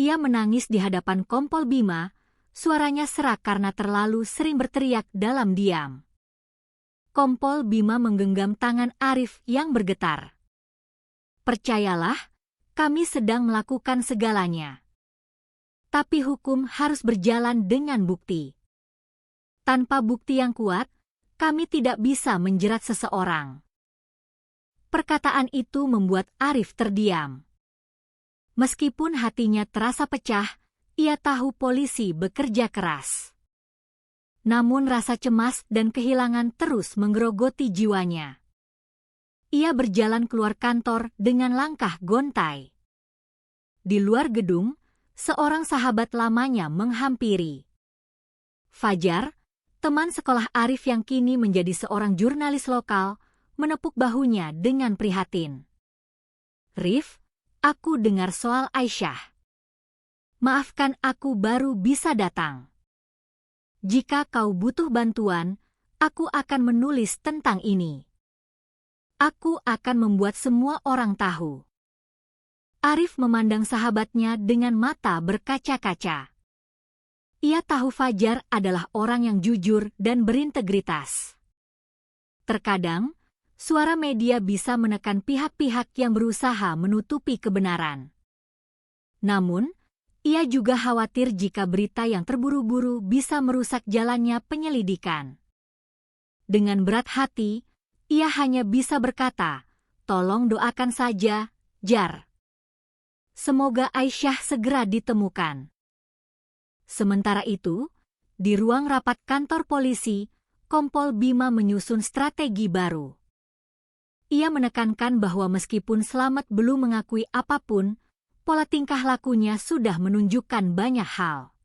Ia menangis di hadapan Kompol Bima, suaranya serak karena terlalu sering berteriak dalam diam. Kompol Bima menggenggam tangan Arif yang bergetar. "Percayalah, kami sedang melakukan segalanya. Tapi hukum harus berjalan dengan bukti. Tanpa bukti yang kuat, kami tidak bisa menjerat seseorang." Perkataan itu membuat Arif terdiam. Meskipun hatinya terasa pecah, ia tahu polisi bekerja keras. Namun rasa cemas dan kehilangan terus menggerogoti jiwanya. Ia berjalan keluar kantor dengan langkah gontai. Di luar gedung, seorang sahabat lamanya menghampiri. Fajar, teman sekolah Arif yang kini menjadi seorang jurnalis lokal, menepuk bahunya dengan prihatin. "Rif, aku dengar soal Aisyah. Maafkan, aku baru bisa datang. Jika kau butuh bantuan, aku akan menulis tentang ini. Aku akan membuat semua orang tahu." Arif memandang sahabatnya dengan mata berkaca-kaca. Ia tahu Fajar adalah orang yang jujur dan berintegritas. Terkadang, suara media bisa menekan pihak-pihak yang berusaha menutupi kebenaran. Namun, ia juga khawatir jika berita yang terburu-buru bisa merusak jalannya penyelidikan. Dengan berat hati, ia hanya bisa berkata, "Tolong doakan saja, Jar. Semoga Aisyah segera ditemukan." Sementara itu, di ruang rapat kantor polisi, Kompol Bima menyusun strategi baru. Ia menekankan bahwa meskipun Slamet belum mengakui apapun, pola tingkah lakunya sudah menunjukkan banyak hal.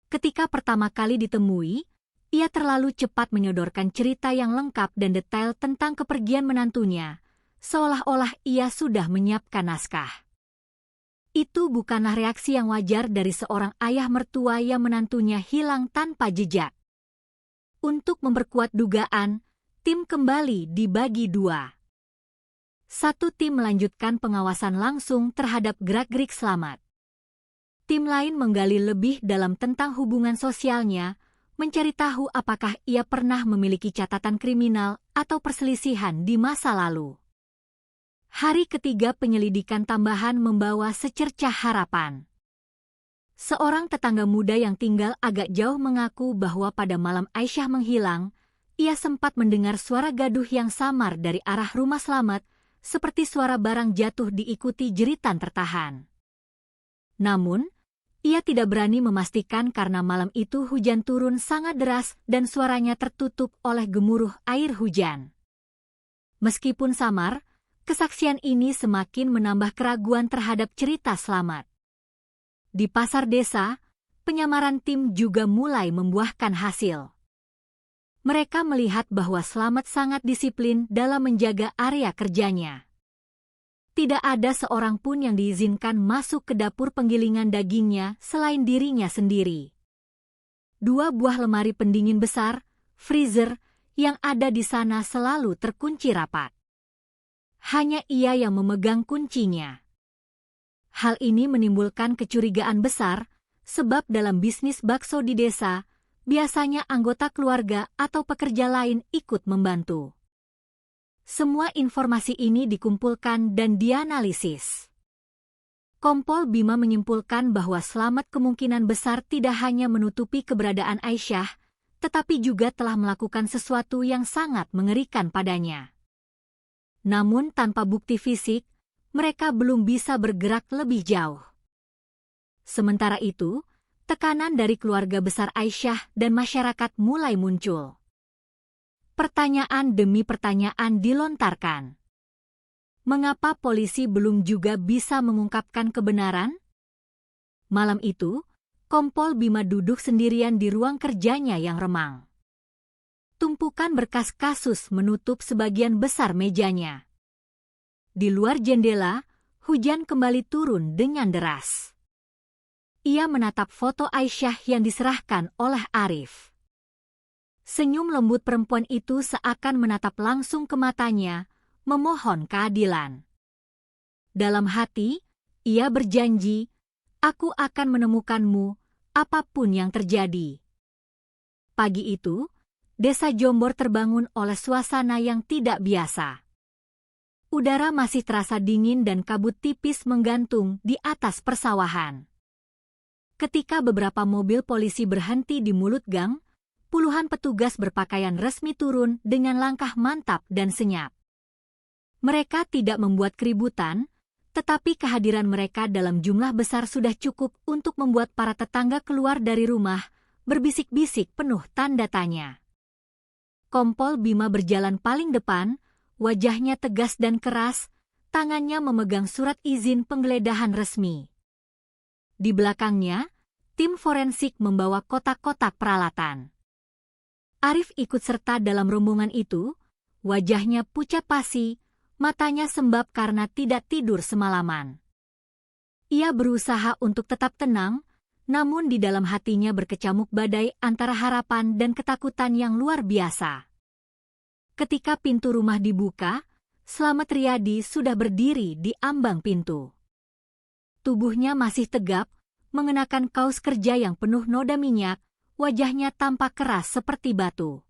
Ketika pertama kali ditemui, ia terlalu cepat menyodorkan cerita yang lengkap dan detail tentang kepergian menantunya, seolah-olah ia sudah menyiapkan naskah. Itu bukanlah reaksi yang wajar dari seorang ayah mertua yang menantunya hilang tanpa jejak. Untuk memperkuat dugaan, tim kembali dibagi dua. Satu tim melanjutkan pengawasan langsung terhadap gerak-gerik Slamet. Tim lain menggali lebih dalam tentang hubungan sosialnya, mencari tahu apakah ia pernah memiliki catatan kriminal atau perselisihan di masa lalu. Hari ketiga penyelidikan tambahan membawa secercah harapan. Seorang tetangga muda yang tinggal agak jauh mengaku bahwa pada malam Aisyah menghilang, ia sempat mendengar suara gaduh yang samar dari arah rumah Slamet, seperti suara barang jatuh diikuti jeritan tertahan. Namun, ia tidak berani memastikan karena malam itu hujan turun sangat deras dan suaranya tertutup oleh gemuruh air hujan. Meskipun samar, kesaksian ini semakin menambah keraguan terhadap cerita Slamet. Di pasar desa, penyamaran tim juga mulai membuahkan hasil. Mereka melihat bahwa Slamet sangat disiplin dalam menjaga area kerjanya. Tidak ada seorang pun yang diizinkan masuk ke dapur penggilingan dagingnya selain dirinya sendiri. 2 buah lemari pendingin besar, freezer, yang ada di sana selalu terkunci rapat. Hanya ia yang memegang kuncinya. Hal ini menimbulkan kecurigaan besar, sebab dalam bisnis bakso di desa, biasanya anggota keluarga atau pekerja lain ikut membantu. Semua informasi ini dikumpulkan dan dianalisis. Kompol Bima menyimpulkan bahwa Slamet kemungkinan besar tidak hanya menutupi keberadaan Aisyah, tetapi juga telah melakukan sesuatu yang sangat mengerikan padanya. Namun tanpa bukti fisik, mereka belum bisa bergerak lebih jauh. Sementara itu, tekanan dari keluarga besar Aisyah dan masyarakat mulai muncul. Pertanyaan demi pertanyaan dilontarkan. Mengapa polisi belum juga bisa mengungkapkan kebenaran? Malam itu, Kompol Bima duduk sendirian di ruang kerjanya yang remang. Tumpukan berkas kasus menutup sebagian besar mejanya. Di luar jendela, hujan kembali turun dengan deras. Ia menatap foto Aisyah yang diserahkan oleh Arif. Senyum lembut perempuan itu seakan menatap langsung ke matanya, memohon keadilan. Dalam hati, ia berjanji, "Aku akan menemukanmu, apapun yang terjadi." Pagi itu, desa Jombor terbangun oleh suasana yang tidak biasa. Udara masih terasa dingin dan kabut tipis menggantung di atas persawahan. Ketika beberapa mobil polisi berhenti di mulut gang, puluhan petugas berpakaian resmi turun dengan langkah mantap dan senyap. Mereka tidak membuat keributan, tetapi kehadiran mereka dalam jumlah besar sudah cukup untuk membuat para tetangga keluar dari rumah, berbisik-bisik penuh tanda tanya. Kompol Bima berjalan paling depan, wajahnya tegas dan keras, tangannya memegang surat izin penggeledahan resmi. Di belakangnya, tim forensik membawa kotak-kotak peralatan. Arif ikut serta dalam rombongan itu, wajahnya pucat pasi, matanya sembab karena tidak tidur semalaman. Ia berusaha untuk tetap tenang, namun di dalam hatinya berkecamuk badai antara harapan dan ketakutan yang luar biasa. Ketika pintu rumah dibuka, Slamet Riyadi sudah berdiri di ambang pintu. Tubuhnya masih tegap, mengenakan kaos kerja yang penuh noda minyak, wajahnya tampak keras seperti batu.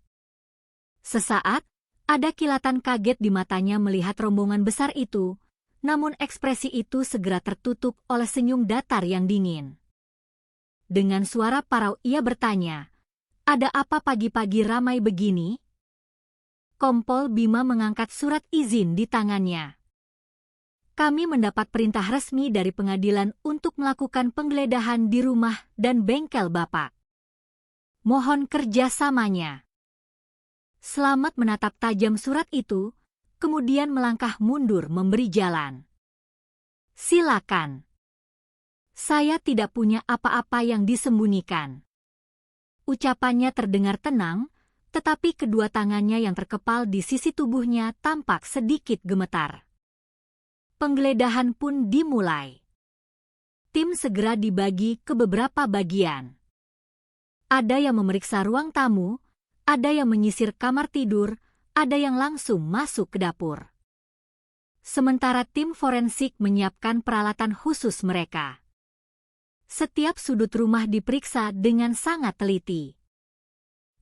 Sesaat, ada kilatan kaget di matanya melihat rombongan besar itu, namun ekspresi itu segera tertutup oleh senyum datar yang dingin. Dengan suara parau ia bertanya, "Ada apa pagi-pagi ramai begini?" Kompol Bima mengangkat surat izin di tangannya. "Kami mendapat perintah resmi dari pengadilan untuk melakukan penggeledahan di rumah dan bengkel Bapak. Mohon kerjasamanya." Slamet menatap tajam surat itu, kemudian melangkah mundur memberi jalan. "Silakan. Saya tidak punya apa-apa yang disembunyikan." Ucapannya terdengar tenang, tetapi kedua tangannya yang terkepal di sisi tubuhnya tampak sedikit gemetar. Penggeledahan pun dimulai. tim segera dibagi ke beberapa bagian. Ada yang memeriksa ruang tamu, ada yang menyisir kamar tidur, ada yang langsung masuk ke dapur. Sementara tim forensik menyiapkan peralatan khusus mereka. Setiap sudut rumah diperiksa dengan sangat teliti.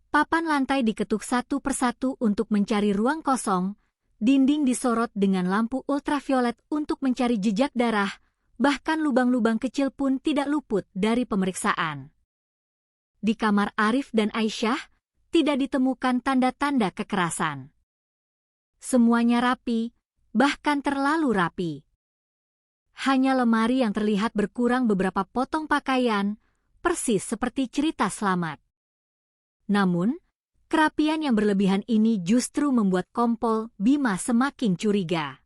Papan lantai diketuk satu persatu untuk mencari ruang kosong, dinding disorot dengan lampu ultraviolet untuk mencari jejak darah, bahkan lubang-lubang kecil pun tidak luput dari pemeriksaan. Di kamar Arif dan Aisyah, tidak ditemukan tanda-tanda kekerasan. Semuanya rapi, bahkan terlalu rapi. Hanya lemari yang terlihat berkurang beberapa potong pakaian, persis seperti cerita selamat. Namun, kerapian yang berlebihan ini justru membuat Kompol Bima semakin curiga.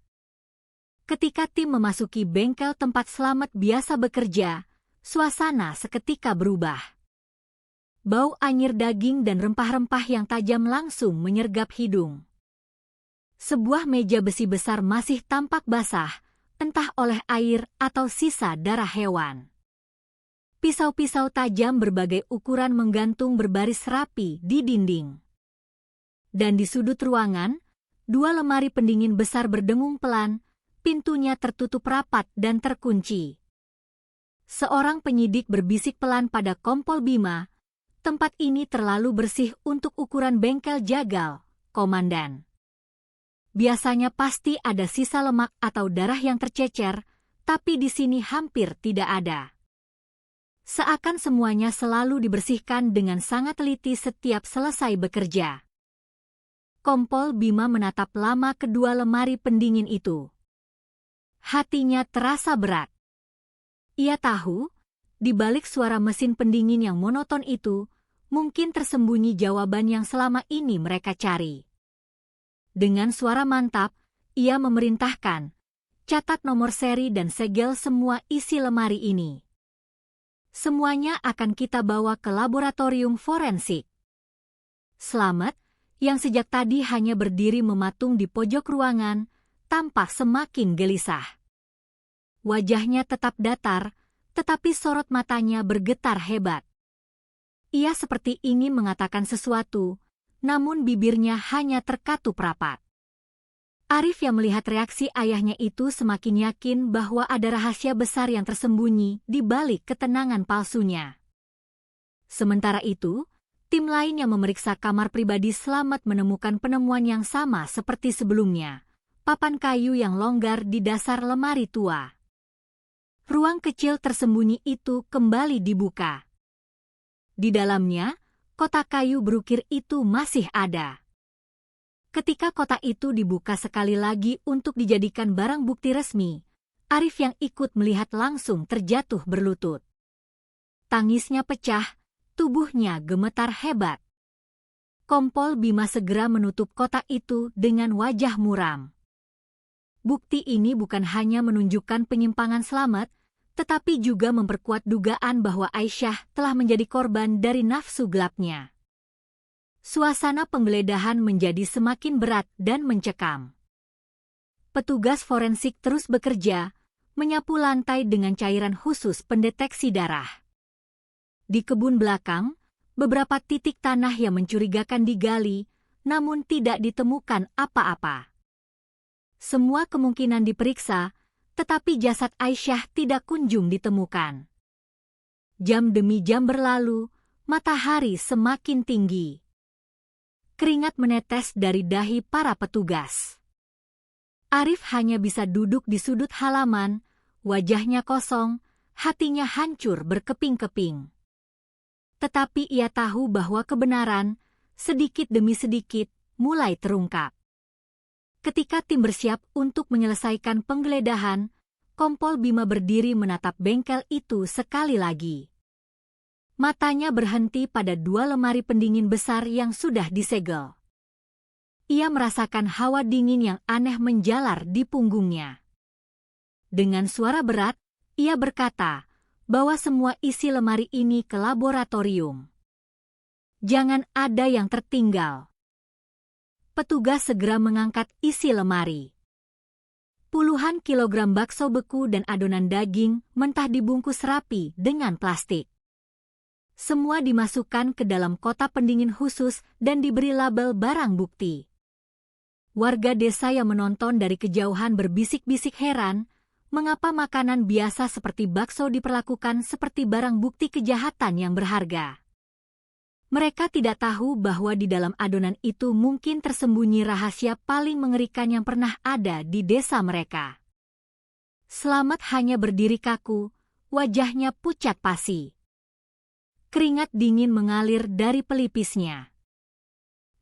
Ketika tim memasuki bengkel tempat Slamet biasa bekerja, suasana seketika berubah. Bau anyir daging dan rempah-rempah yang tajam langsung menyergap hidung. Sebuah meja besi besar masih tampak basah, entah oleh air atau sisa darah hewan. Pisau-pisau tajam berbagai ukuran menggantung berbaris rapi di dinding. Dan di sudut ruangan, dua lemari pendingin besar berdengung pelan, pintunya tertutup rapat dan terkunci. Seorang penyidik berbisik pelan pada Kompol Bima, "Tempat ini terlalu bersih untuk ukuran bengkel jagal, Komandan. Biasanya pasti ada sisa lemak atau darah yang tercecer, tapi di sini hampir tidak ada." Seakan semuanya selalu dibersihkan dengan sangat teliti setiap selesai bekerja. Kompol Bima menatap lama kedua lemari pendingin itu. Hatinya terasa berat. Ia tahu, di balik suara mesin pendingin yang monoton itu, mungkin tersembunyi jawaban yang selama ini mereka cari. Dengan suara mantap, ia memerintahkan, "Catat nomor seri dan segel semua isi lemari ini. Semuanya akan kita bawa ke laboratorium forensik." Slamet, yang sejak tadi hanya berdiri mematung di pojok ruangan, tampak semakin gelisah. Wajahnya tetap datar, tetapi sorot matanya bergetar hebat. Ia seperti ingin mengatakan sesuatu, namun bibirnya hanya terkatup rapat. Arif yang melihat reaksi ayahnya itu semakin yakin bahwa ada rahasia besar yang tersembunyi di balik ketenangan palsunya. Sementara itu, tim lain yang memeriksa kamar pribadi Slamet menemukan penemuan yang sama seperti sebelumnya, papan kayu yang longgar di dasar lemari tua. Ruang kecil tersembunyi itu kembali dibuka. Di dalamnya, kotak kayu berukir itu masih ada. Ketika kotak itu dibuka sekali lagi untuk dijadikan barang bukti resmi, Arif yang ikut melihat langsung terjatuh berlutut. Tangisnya pecah, tubuhnya gemetar hebat. Kompol Bima segera menutup kotak itu dengan wajah muram. Bukti ini bukan hanya menunjukkan penyimpangan Slamet, tetapi juga memperkuat dugaan bahwa Aisyah telah menjadi korban dari nafsu gelapnya. Suasana penggeledahan menjadi semakin berat dan mencekam. Petugas forensik terus bekerja, menyapu lantai dengan cairan khusus pendeteksi darah. Di kebun belakang, beberapa titik tanah yang mencurigakan digali, namun tidak ditemukan apa-apa. Semua kemungkinan diperiksa, tetapi jasad Aisyah tidak kunjung ditemukan. Jam demi jam berlalu, matahari semakin tinggi. Keringat menetes dari dahi para petugas. Arif hanya bisa duduk di sudut halaman, wajahnya kosong, hatinya hancur berkeping-keping. Tetapi ia tahu bahwa kebenaran, sedikit demi sedikit, mulai terungkap. Ketika tim bersiap untuk menyelesaikan penggeledahan, Kompol Bima berdiri menatap bengkel itu sekali lagi. Matanya berhenti pada dua lemari pendingin besar yang sudah disegel. Ia merasakan hawa dingin yang aneh menjalar di punggungnya. Dengan suara berat, ia berkata bahwa semua isi lemari ini ke laboratorium. Jangan ada yang tertinggal. Petugas segera mengangkat isi lemari. Puluhan kilogram bakso beku dan adonan daging mentah dibungkus rapi dengan plastik. Semua dimasukkan ke dalam kotak pendingin khusus dan diberi label barang bukti. Warga desa yang menonton dari kejauhan berbisik-bisik heran, mengapa makanan biasa seperti bakso diperlakukan seperti barang bukti kejahatan yang berharga. Mereka tidak tahu bahwa di dalam adonan itu mungkin tersembunyi rahasia paling mengerikan yang pernah ada di desa mereka. Slamet hanya berdiri kaku, wajahnya pucat pasi. Keringat dingin mengalir dari pelipisnya.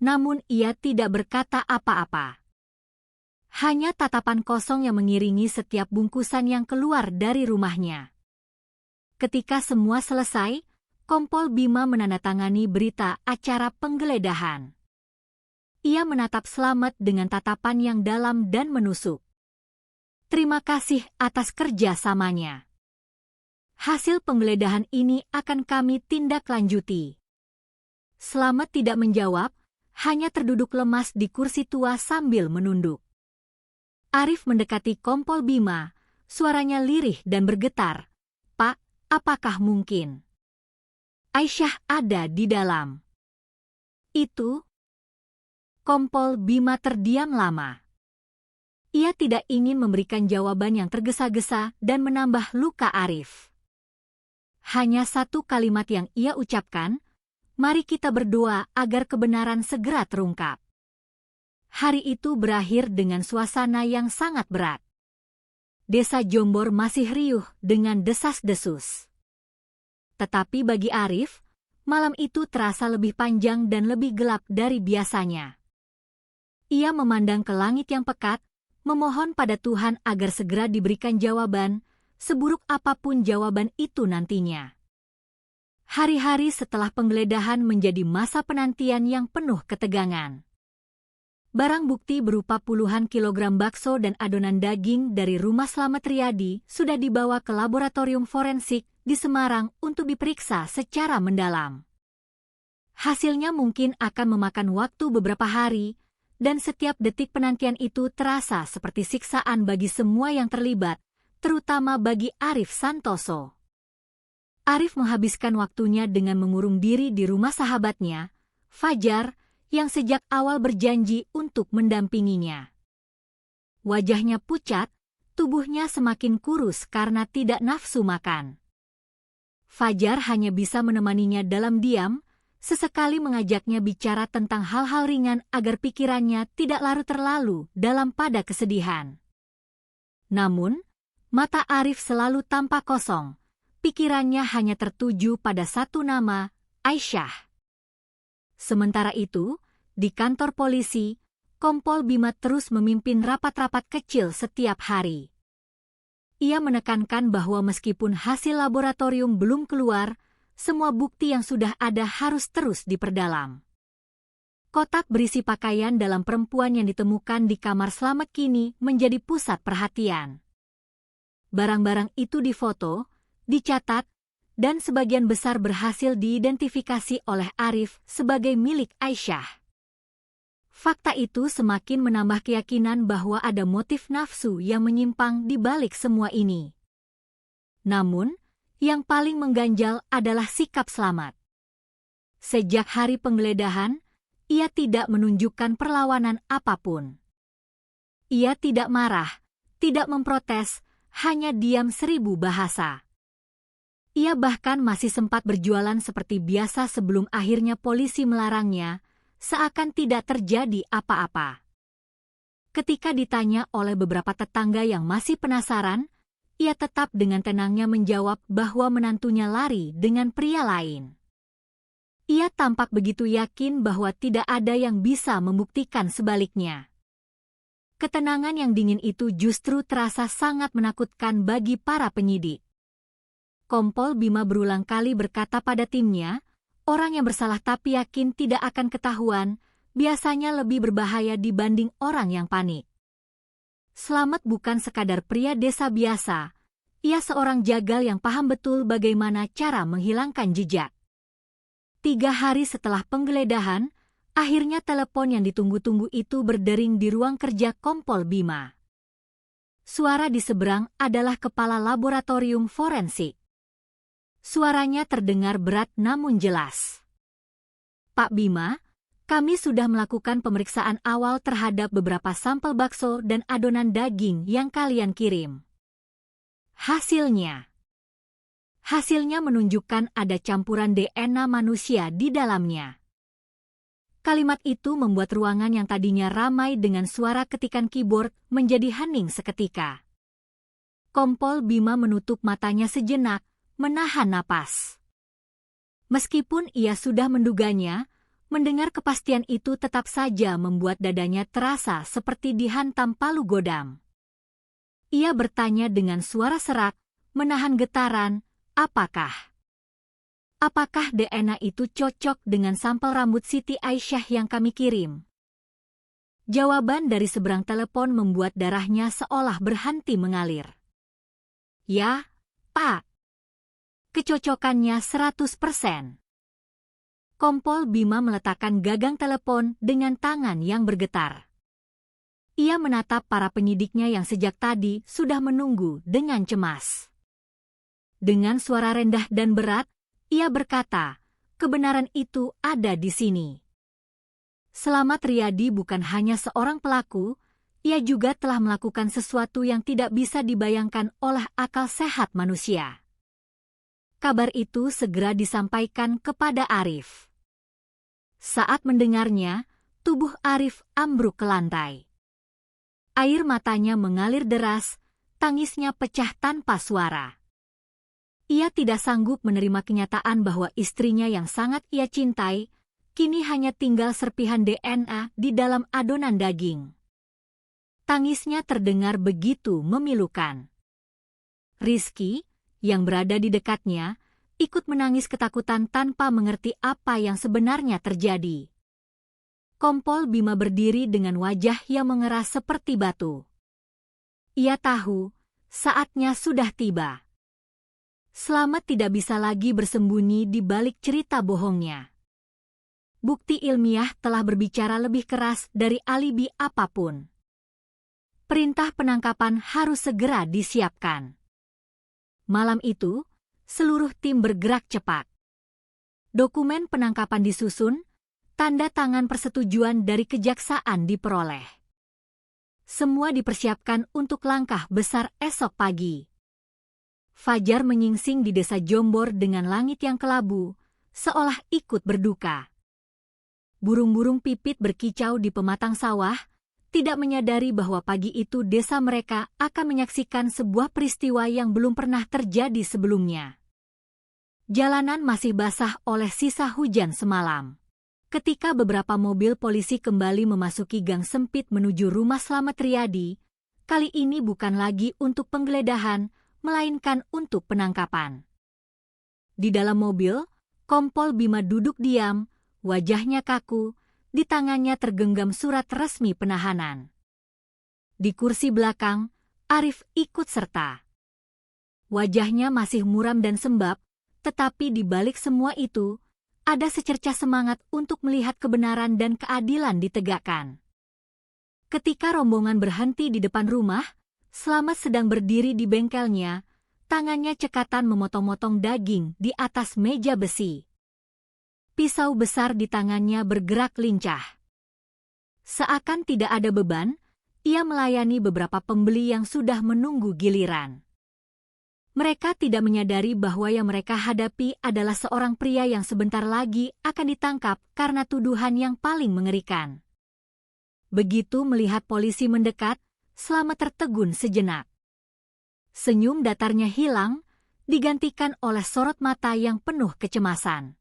Namun ia tidak berkata apa-apa. Hanya tatapan kosong yang mengiringi setiap bungkusan yang keluar dari rumahnya. Ketika semua selesai, Kompol Bima menandatangani berita acara penggeledahan. Ia menatap Slamet dengan tatapan yang dalam dan menusuk. Terima kasih atas kerjasamanya. Hasil penggeledahan ini akan kami tindak lanjuti. Slamet tidak menjawab, hanya terduduk lemas di kursi tua sambil menunduk. Arif mendekati Kompol Bima, suaranya lirih dan bergetar. Pak, apakah mungkin Aisyah ada di dalam? Itu? Kompol Bima terdiam lama. Ia tidak ingin memberikan jawaban yang tergesa-gesa dan menambah luka Arif. Hanya satu kalimat yang ia ucapkan, mari kita berdoa agar kebenaran segera terungkap. Hari itu berakhir dengan suasana yang sangat berat. Desa Jombor masih riuh dengan desas-desus. Tetapi bagi Arif, malam itu terasa lebih panjang dan lebih gelap dari biasanya. Ia memandang ke langit yang pekat, memohon pada Tuhan agar segera diberikan jawaban, seburuk apapun jawaban itu nantinya. Hari-hari setelah penggeledahan menjadi masa penantian yang penuh ketegangan. Barang bukti berupa puluhan kilogram bakso dan adonan daging dari rumah Slamet Riyadi sudah dibawa ke laboratorium forensik di Semarang untuk diperiksa secara mendalam. Hasilnya mungkin akan memakan waktu beberapa hari, dan setiap detik penantian itu terasa seperti siksaan bagi semua yang terlibat, terutama bagi Arif Santoso. Arif menghabiskan waktunya dengan mengurung diri di rumah sahabatnya, Fajar, yang sejak awal berjanji untuk mendampinginya. Wajahnya pucat, tubuhnya semakin kurus karena tidak nafsu makan. Fajar hanya bisa menemaninya dalam diam, sesekali mengajaknya bicara tentang hal-hal ringan agar pikirannya tidak larut terlalu dalam pada kesedihan. Namun, mata Arif selalu tampak kosong, pikirannya hanya tertuju pada satu nama, Aisyah. Sementara itu, di kantor polisi, Kompol Bima terus memimpin rapat-rapat kecil setiap hari. Ia menekankan bahwa meskipun hasil laboratorium belum keluar, semua bukti yang sudah ada harus terus diperdalam. Kotak berisi pakaian dalam perempuan yang ditemukan di kamar Slamet kini menjadi pusat perhatian. Barang-barang itu difoto, dicatat, dan sebagian besar berhasil diidentifikasi oleh Arif sebagai milik Aisyah. Fakta itu semakin menambah keyakinan bahwa ada motif nafsu yang menyimpang di balik semua ini. Namun, yang paling mengganjal adalah sikap Slamet. Sejak hari penggeledahan, ia tidak menunjukkan perlawanan apapun. Ia tidak marah, tidak memprotes, hanya diam 1000 bahasa. Ia bahkan masih sempat berjualan seperti biasa sebelum akhirnya polisi melarangnya, seakan tidak terjadi apa-apa. Ketika ditanya oleh beberapa tetangga yang masih penasaran, ia tetap dengan tenangnya menjawab bahwa menantunya lari dengan pria lain. Ia tampak begitu yakin bahwa tidak ada yang bisa membuktikan sebaliknya. Ketenangan yang dingin itu justru terasa sangat menakutkan bagi para penyidik. Kompol Bima berulang kali berkata pada timnya, orang yang bersalah tapi yakin tidak akan ketahuan, biasanya lebih berbahaya dibanding orang yang panik. Slamet bukan sekadar pria desa biasa, ia seorang jagal yang paham betul bagaimana cara menghilangkan jejak. 3 hari setelah penggeledahan, akhirnya telepon yang ditunggu-tunggu itu berdering di ruang kerja Kompol Bima. Suara di seberang adalah kepala laboratorium forensik. Suaranya terdengar berat namun jelas. Pak Bima, kami sudah melakukan pemeriksaan awal terhadap beberapa sampel bakso dan adonan daging yang kalian kirim. Hasilnya menunjukkan ada campuran DNA manusia di dalamnya. Kalimat itu membuat ruangan yang tadinya ramai dengan suara ketikan keyboard menjadi hening seketika. Kompol Bima menutup matanya sejenak, menahan napas. Meskipun ia sudah menduganya, mendengar kepastian itu tetap saja membuat dadanya terasa seperti dihantam palu godam. Ia bertanya dengan suara serak, menahan getaran, apakah DNA itu cocok dengan sampel rambut Siti Aisyah yang kami kirim? Jawaban dari seberang telepon membuat darahnya seolah berhenti mengalir. Ya, Pak. Kecocokannya 100%. Kompol Bima meletakkan gagang telepon dengan tangan yang bergetar. Ia menatap para penyidiknya yang sejak tadi sudah menunggu dengan cemas. Dengan suara rendah dan berat, ia berkata, kebenaran itu ada di sini. Slamet Riyadi bukan hanya seorang pelaku, ia juga telah melakukan sesuatu yang tidak bisa dibayangkan oleh akal sehat manusia. Kabar itu segera disampaikan kepada Arif. Saat mendengarnya, tubuh Arif ambruk ke lantai. Air matanya mengalir deras, tangisnya pecah tanpa suara. Ia tidak sanggup menerima kenyataan bahwa istrinya yang sangat ia cintai, kini hanya tinggal serpihan DNA di dalam adonan daging. Tangisnya terdengar begitu memilukan. Rizky, yang berada di dekatnya, ikut menangis ketakutan tanpa mengerti apa yang sebenarnya terjadi. Kompol Bima berdiri dengan wajah yang mengeras seperti batu. Ia tahu, saatnya sudah tiba. Slamet tidak bisa lagi bersembunyi di balik cerita bohongnya. Bukti ilmiah telah berbicara lebih keras dari alibi apapun. Perintah penangkapan harus segera disiapkan. Malam itu, seluruh tim bergerak cepat. Dokumen penangkapan disusun, tanda tangan persetujuan dari kejaksaan diperoleh. Semua dipersiapkan untuk langkah besar esok pagi. Fajar menyingsing di desa Jombor dengan langit yang kelabu, seolah ikut berduka. Burung-burung pipit berkicau di pematang sawah, tidak menyadari bahwa pagi itu desa mereka akan menyaksikan sebuah peristiwa yang belum pernah terjadi sebelumnya. Jalanan masih basah oleh sisa hujan semalam. Ketika beberapa mobil polisi kembali memasuki gang sempit menuju rumah Slamet Riyadi, kali ini bukan lagi untuk penggeledahan, melainkan untuk penangkapan. Di dalam mobil, Kompol Bima duduk diam, wajahnya kaku, di tangannya tergenggam surat resmi penahanan. Di kursi belakang, Arif ikut serta. Wajahnya masih muram dan sembab, tetapi di balik semua itu, ada secercah semangat untuk melihat kebenaran dan keadilan ditegakkan. Ketika rombongan berhenti di depan rumah, Slamet sedang berdiri di bengkelnya, tangannya cekatan memotong-motong daging di atas meja besi. Pisau besar di tangannya bergerak lincah. Seakan tidak ada beban, ia melayani beberapa pembeli yang sudah menunggu giliran. Mereka tidak menyadari bahwa yang mereka hadapi adalah seorang pria yang sebentar lagi akan ditangkap karena tuduhan yang paling mengerikan. Begitu melihat polisi mendekat, Slamet tertegun sejenak. Senyum datarnya hilang, digantikan oleh sorot mata yang penuh kecemasan.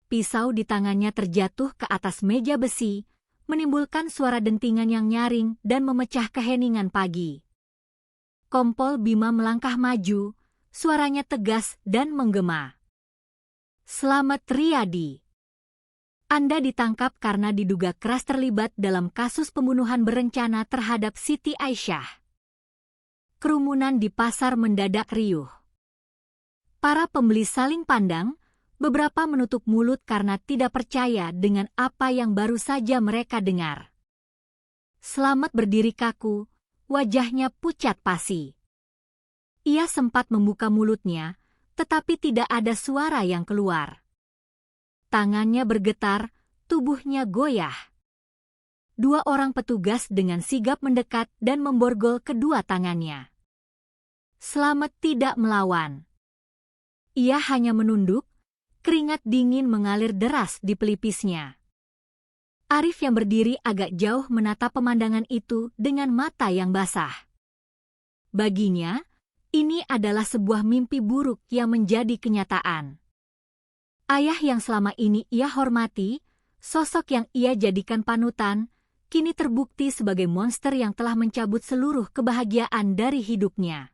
Pisau di tangannya terjatuh ke atas meja besi, menimbulkan suara dentingan yang nyaring dan memecah keheningan pagi. Kompol Bima melangkah maju, suaranya tegas dan menggema. Slamet Riyadi, Anda ditangkap karena diduga keras terlibat dalam kasus pembunuhan berencana terhadap Siti Aisyah. Kerumunan di pasar mendadak riuh. Para pembeli saling pandang, beberapa menutup mulut karena tidak percaya dengan apa yang baru saja mereka dengar. Slamet berdiri kaku, wajahnya pucat pasi. Ia sempat membuka mulutnya, tetapi tidak ada suara yang keluar. Tangannya bergetar, tubuhnya goyah. 2 orang petugas dengan sigap mendekat dan memborgol kedua tangannya. Slamet tidak melawan. Ia hanya menunduk, keringat dingin mengalir deras di pelipisnya. Arif yang berdiri agak jauh menatap pemandangan itu dengan mata yang basah. Baginya, ini adalah sebuah mimpi buruk yang menjadi kenyataan. Ayah yang selama ini ia hormati, sosok yang ia jadikan panutan, kini terbukti sebagai monster yang telah mencabut seluruh kebahagiaan dari hidupnya.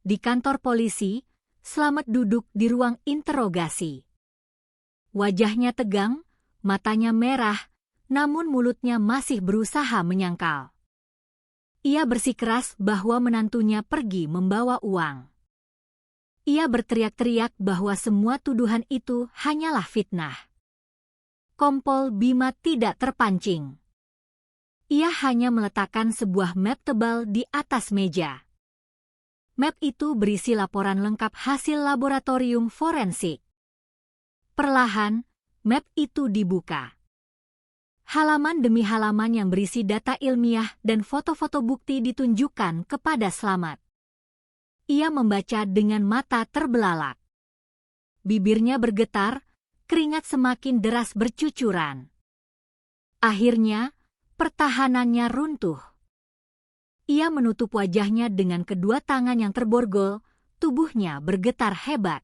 Di kantor polisi, Slamet duduk di ruang interogasi. Wajahnya tegang, matanya merah, namun mulutnya masih berusaha menyangkal. Ia bersikeras bahwa menantunya pergi membawa uang. Ia berteriak-teriak bahwa semua tuduhan itu hanyalah fitnah. Kompol Bima tidak terpancing. Ia hanya meletakkan sebuah map tebal di atas meja. Map itu berisi laporan lengkap hasil laboratorium forensik. Perlahan, map itu dibuka. Halaman demi halaman yang berisi data ilmiah dan foto-foto bukti ditunjukkan kepada Slamet. Ia membaca dengan mata terbelalak. Bibirnya bergetar, keringat semakin deras bercucuran. Akhirnya, pertahanannya runtuh. Ia menutup wajahnya dengan kedua tangan yang terborgol, tubuhnya bergetar hebat.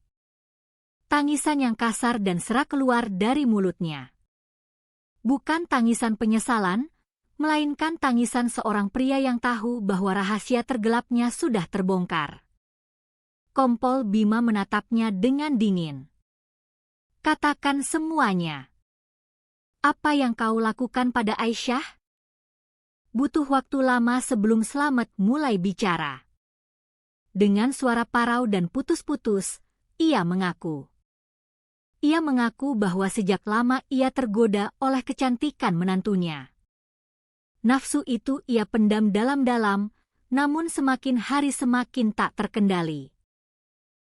Tangisan yang kasar dan serak keluar dari mulutnya. Bukan tangisan penyesalan, melainkan tangisan seorang pria yang tahu bahwa rahasia tergelapnya sudah terbongkar. Kompol Bima menatapnya dengan dingin. Katakan semuanya. Apa yang kau lakukan pada Aisyah? Butuh waktu lama sebelum Slamet mulai bicara. Dengan suara parau dan putus-putus, ia mengaku. Ia mengaku bahwa sejak lama ia tergoda oleh kecantikan menantunya. Nafsu itu ia pendam dalam-dalam, namun semakin hari semakin tak terkendali.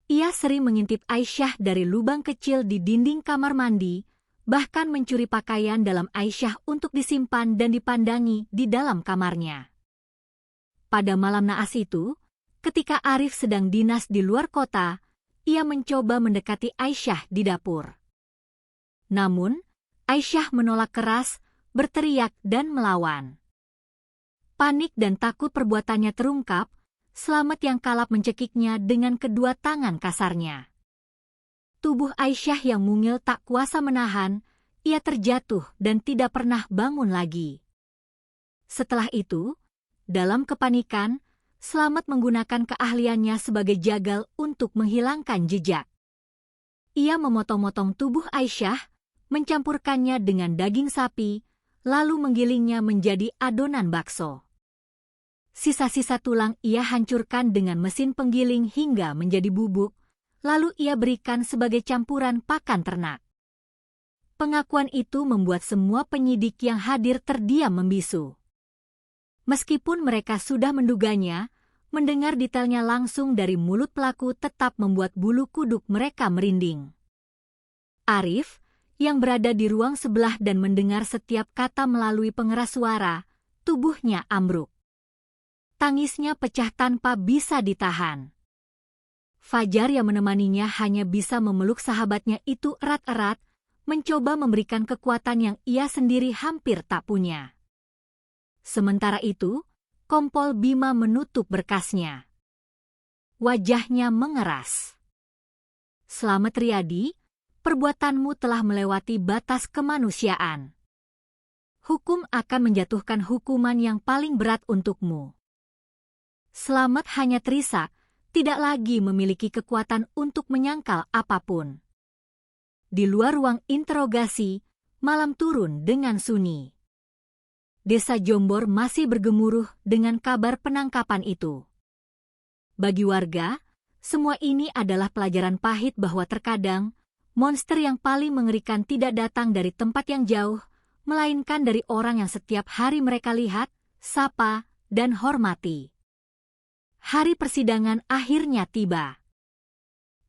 Ia sering mengintip Aisyah dari lubang kecil di dinding kamar mandi, bahkan mencuri pakaian dalam Aisyah untuk disimpan dan dipandangi di dalam kamarnya. Pada malam naas itu, ketika Arif sedang dinas di luar kota, ia mencoba mendekati Aisyah di dapur. Namun, Aisyah menolak keras, berteriak dan melawan. Panik dan takut perbuatannya terungkap, Slamet yang kalap mencekiknya dengan kedua tangan kasarnya. Tubuh Aisyah yang mungil tak kuasa menahan, ia terjatuh dan tidak pernah bangun lagi. Setelah itu, dalam kepanikan, Slamet menggunakan keahliannya sebagai jagal untuk menghilangkan jejak. Ia memotong-motong tubuh Aisyah, mencampurkannya dengan daging sapi, lalu menggilingnya menjadi adonan bakso. Sisa-sisa tulang ia hancurkan dengan mesin penggiling hingga menjadi bubuk, lalu ia berikan sebagai campuran pakan ternak. Pengakuan itu membuat semua penyidik yang hadir terdiam membisu. Meskipun mereka sudah menduganya, mendengar detailnya langsung dari mulut pelaku tetap membuat bulu kuduk mereka merinding. Arif, yang berada di ruang sebelah dan mendengar setiap kata melalui pengeras suara, tubuhnya ambruk. Tangisnya pecah tanpa bisa ditahan. Fajar yang menemaninya hanya bisa memeluk sahabatnya itu erat-erat, mencoba memberikan kekuatan yang ia sendiri hampir tak punya. Sementara itu, Kompol Bima menutup berkasnya. Wajahnya mengeras. Slamet Riyadi, perbuatanmu telah melewati batas kemanusiaan. Hukum akan menjatuhkan hukuman yang paling berat untukmu. Slamet hanya terisak, tidak lagi memiliki kekuatan untuk menyangkal apapun. Di luar ruang interogasi, malam turun dengan sunyi. Desa Jombor masih bergemuruh dengan kabar penangkapan itu. Bagi warga, semua ini adalah pelajaran pahit bahwa terkadang, monster yang paling mengerikan tidak datang dari tempat yang jauh, melainkan dari orang yang setiap hari mereka lihat, sapa, dan hormati. Hari persidangan akhirnya tiba.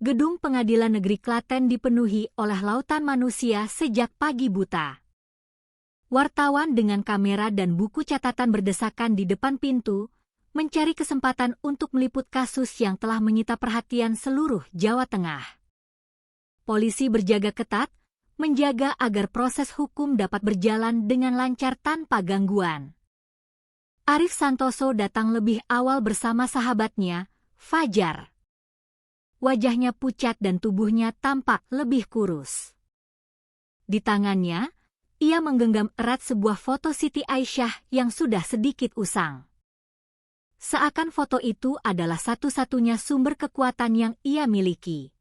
Gedung Pengadilan Negeri Klaten dipenuhi oleh lautan manusia sejak pagi buta. Wartawan dengan kamera dan buku catatan berdesakan di depan pintu, mencari kesempatan untuk meliput kasus yang telah menyita perhatian seluruh Jawa Tengah. Polisi berjaga ketat, menjaga agar proses hukum dapat berjalan dengan lancar tanpa gangguan. Arif Santoso datang lebih awal bersama sahabatnya, Fajar. Wajahnya pucat dan tubuhnya tampak lebih kurus. Di tangannya, ia menggenggam erat sebuah foto Siti Aisyah yang sudah sedikit usang. Seakan foto itu adalah satu-satunya sumber kekuatan yang ia miliki.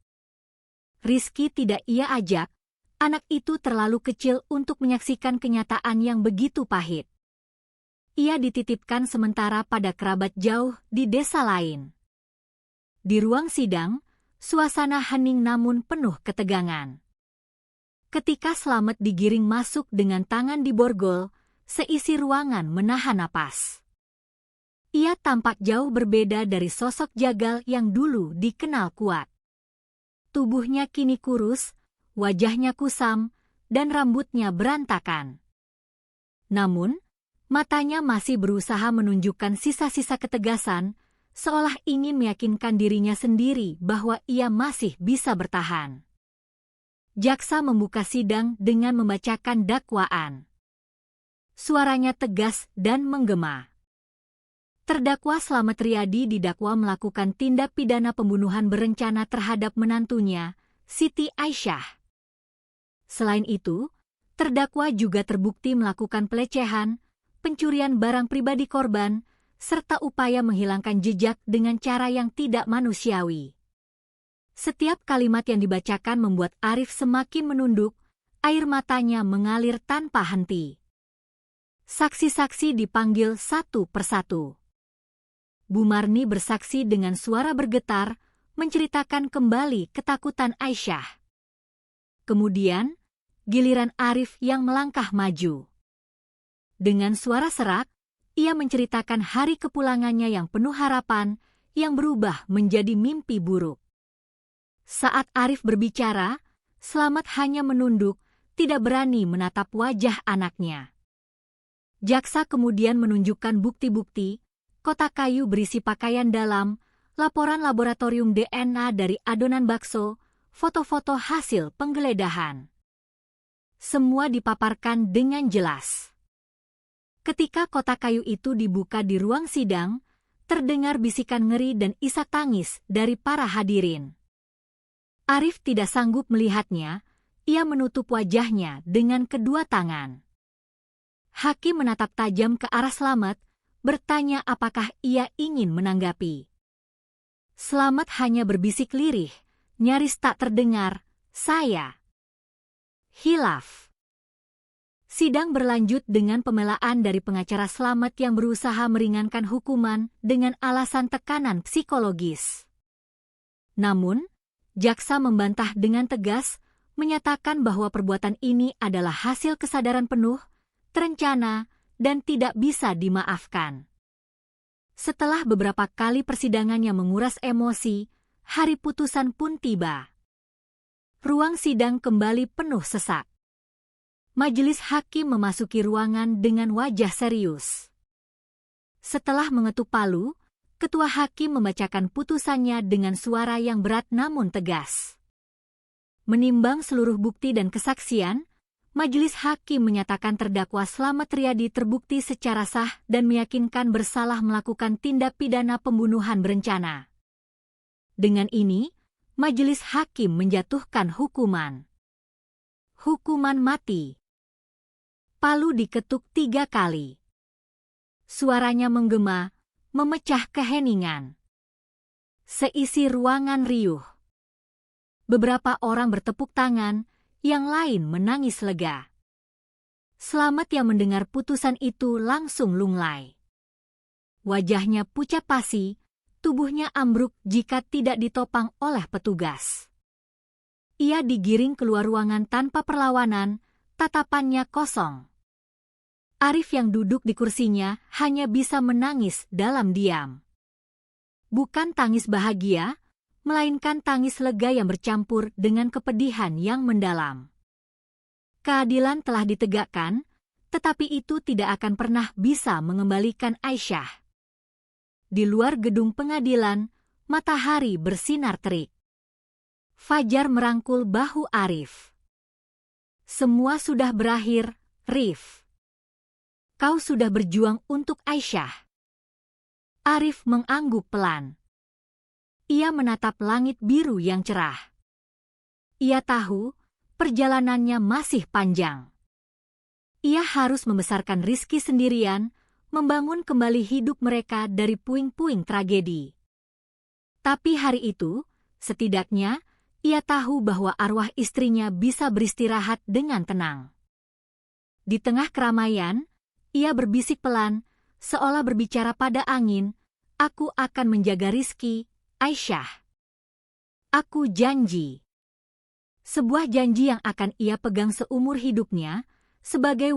Rizky tidak ia ajak, anak itu terlalu kecil untuk menyaksikan kenyataan yang begitu pahit. Ia dititipkan sementara pada kerabat jauh di desa lain. Di ruang sidang, suasana hening namun penuh ketegangan. Ketika Slamet digiring masuk dengan tangan di borgol, seisi ruangan menahan napas. Ia tampak jauh berbeda dari sosok jagal yang dulu dikenal kuat. Tubuhnya kini kurus, wajahnya kusam, dan rambutnya berantakan. Namun, matanya masih berusaha menunjukkan sisa-sisa ketegasan, seolah ingin meyakinkan dirinya sendiri bahwa ia masih bisa bertahan. Jaksa membuka sidang dengan membacakan dakwaan. Suaranya tegas dan menggema. Terdakwa Slamet Riyadi didakwa melakukan tindak pidana pembunuhan berencana terhadap menantunya, Siti Aisyah. Selain itu, terdakwa juga terbukti melakukan pelecehan, pencurian barang pribadi korban, serta upaya menghilangkan jejak dengan cara yang tidak manusiawi. Setiap kalimat yang dibacakan membuat Arif semakin menunduk, air matanya mengalir tanpa henti. Saksi-saksi dipanggil satu persatu. Bu Marni bersaksi dengan suara bergetar, menceritakan kembali ketakutan Aisyah. Kemudian, giliran Arif yang melangkah maju. Dengan suara serak, ia menceritakan hari kepulangannya yang penuh harapan, yang berubah menjadi mimpi buruk. Saat Arif berbicara, Slamet hanya menunduk, tidak berani menatap wajah anaknya. Jaksa kemudian menunjukkan bukti-bukti, kotak kayu berisi pakaian dalam, laporan laboratorium DNA dari adonan bakso, foto-foto hasil penggeledahan. Semua dipaparkan dengan jelas. Ketika kotak kayu itu dibuka di ruang sidang, terdengar bisikan ngeri dan isak tangis dari para hadirin. Arif tidak sanggup melihatnya, ia menutup wajahnya dengan kedua tangan. Hakim menatap tajam ke arah Slamet, bertanya apakah ia ingin menanggapi. Slamet hanya berbisik lirih, nyaris tak terdengar, "Saya." Hilaf. Sidang berlanjut dengan pembelaan dari pengacara Slamet yang berusaha meringankan hukuman dengan alasan tekanan psikologis. Namun, jaksa membantah dengan tegas, menyatakan bahwa perbuatan ini adalah hasil kesadaran penuh, terencana, dan tidak bisa dimaafkan. Setelah beberapa kali persidangan yang menguras emosi, hari putusan pun tiba. Ruang sidang kembali penuh sesak. Majelis hakim memasuki ruangan dengan wajah serius. Setelah mengetuk palu, ketua hakim membacakan putusannya dengan suara yang berat namun tegas. Menimbang seluruh bukti dan kesaksian, majelis hakim menyatakan terdakwa Slamet Riyadi terbukti secara sah dan meyakinkan bersalah melakukan tindak pidana pembunuhan berencana. Dengan ini, majelis hakim menjatuhkan hukuman mati. Palu diketuk 3 kali. Suaranya menggema, memecah keheningan. Seisi ruangan riuh. Beberapa orang bertepuk tangan, yang lain menangis lega. Slamet yang mendengar putusan itu langsung lunglai. Wajahnya pucat pasi, tubuhnya ambruk jika tidak ditopang oleh petugas. Ia digiring keluar ruangan tanpa perlawanan, tatapannya kosong. Arif yang duduk di kursinya hanya bisa menangis dalam diam. Bukan tangis bahagia, melainkan tangis lega yang bercampur dengan kepedihan yang mendalam. Keadilan telah ditegakkan, tetapi itu tidak akan pernah bisa mengembalikan Aisyah. Di luar gedung pengadilan, matahari bersinar terik. Fajar merangkul bahu Arif. Semua sudah berakhir, Rif. Kau sudah berjuang untuk Aisyah. Arif mengangguk pelan. Ia menatap langit biru yang cerah. Ia tahu perjalanannya masih panjang. Ia harus membesarkan Rizky sendirian, membangun kembali hidup mereka dari puing-puing tragedi. Tapi hari itu, setidaknya, ia tahu bahwa arwah istrinya bisa beristirahat dengan tenang. Di tengah keramaian, ia berbisik pelan, seolah berbicara pada angin, "Aku akan menjaga Rizky, Aisyah. Aku janji." Sebuah janji yang akan ia pegang seumur hidupnya sebagai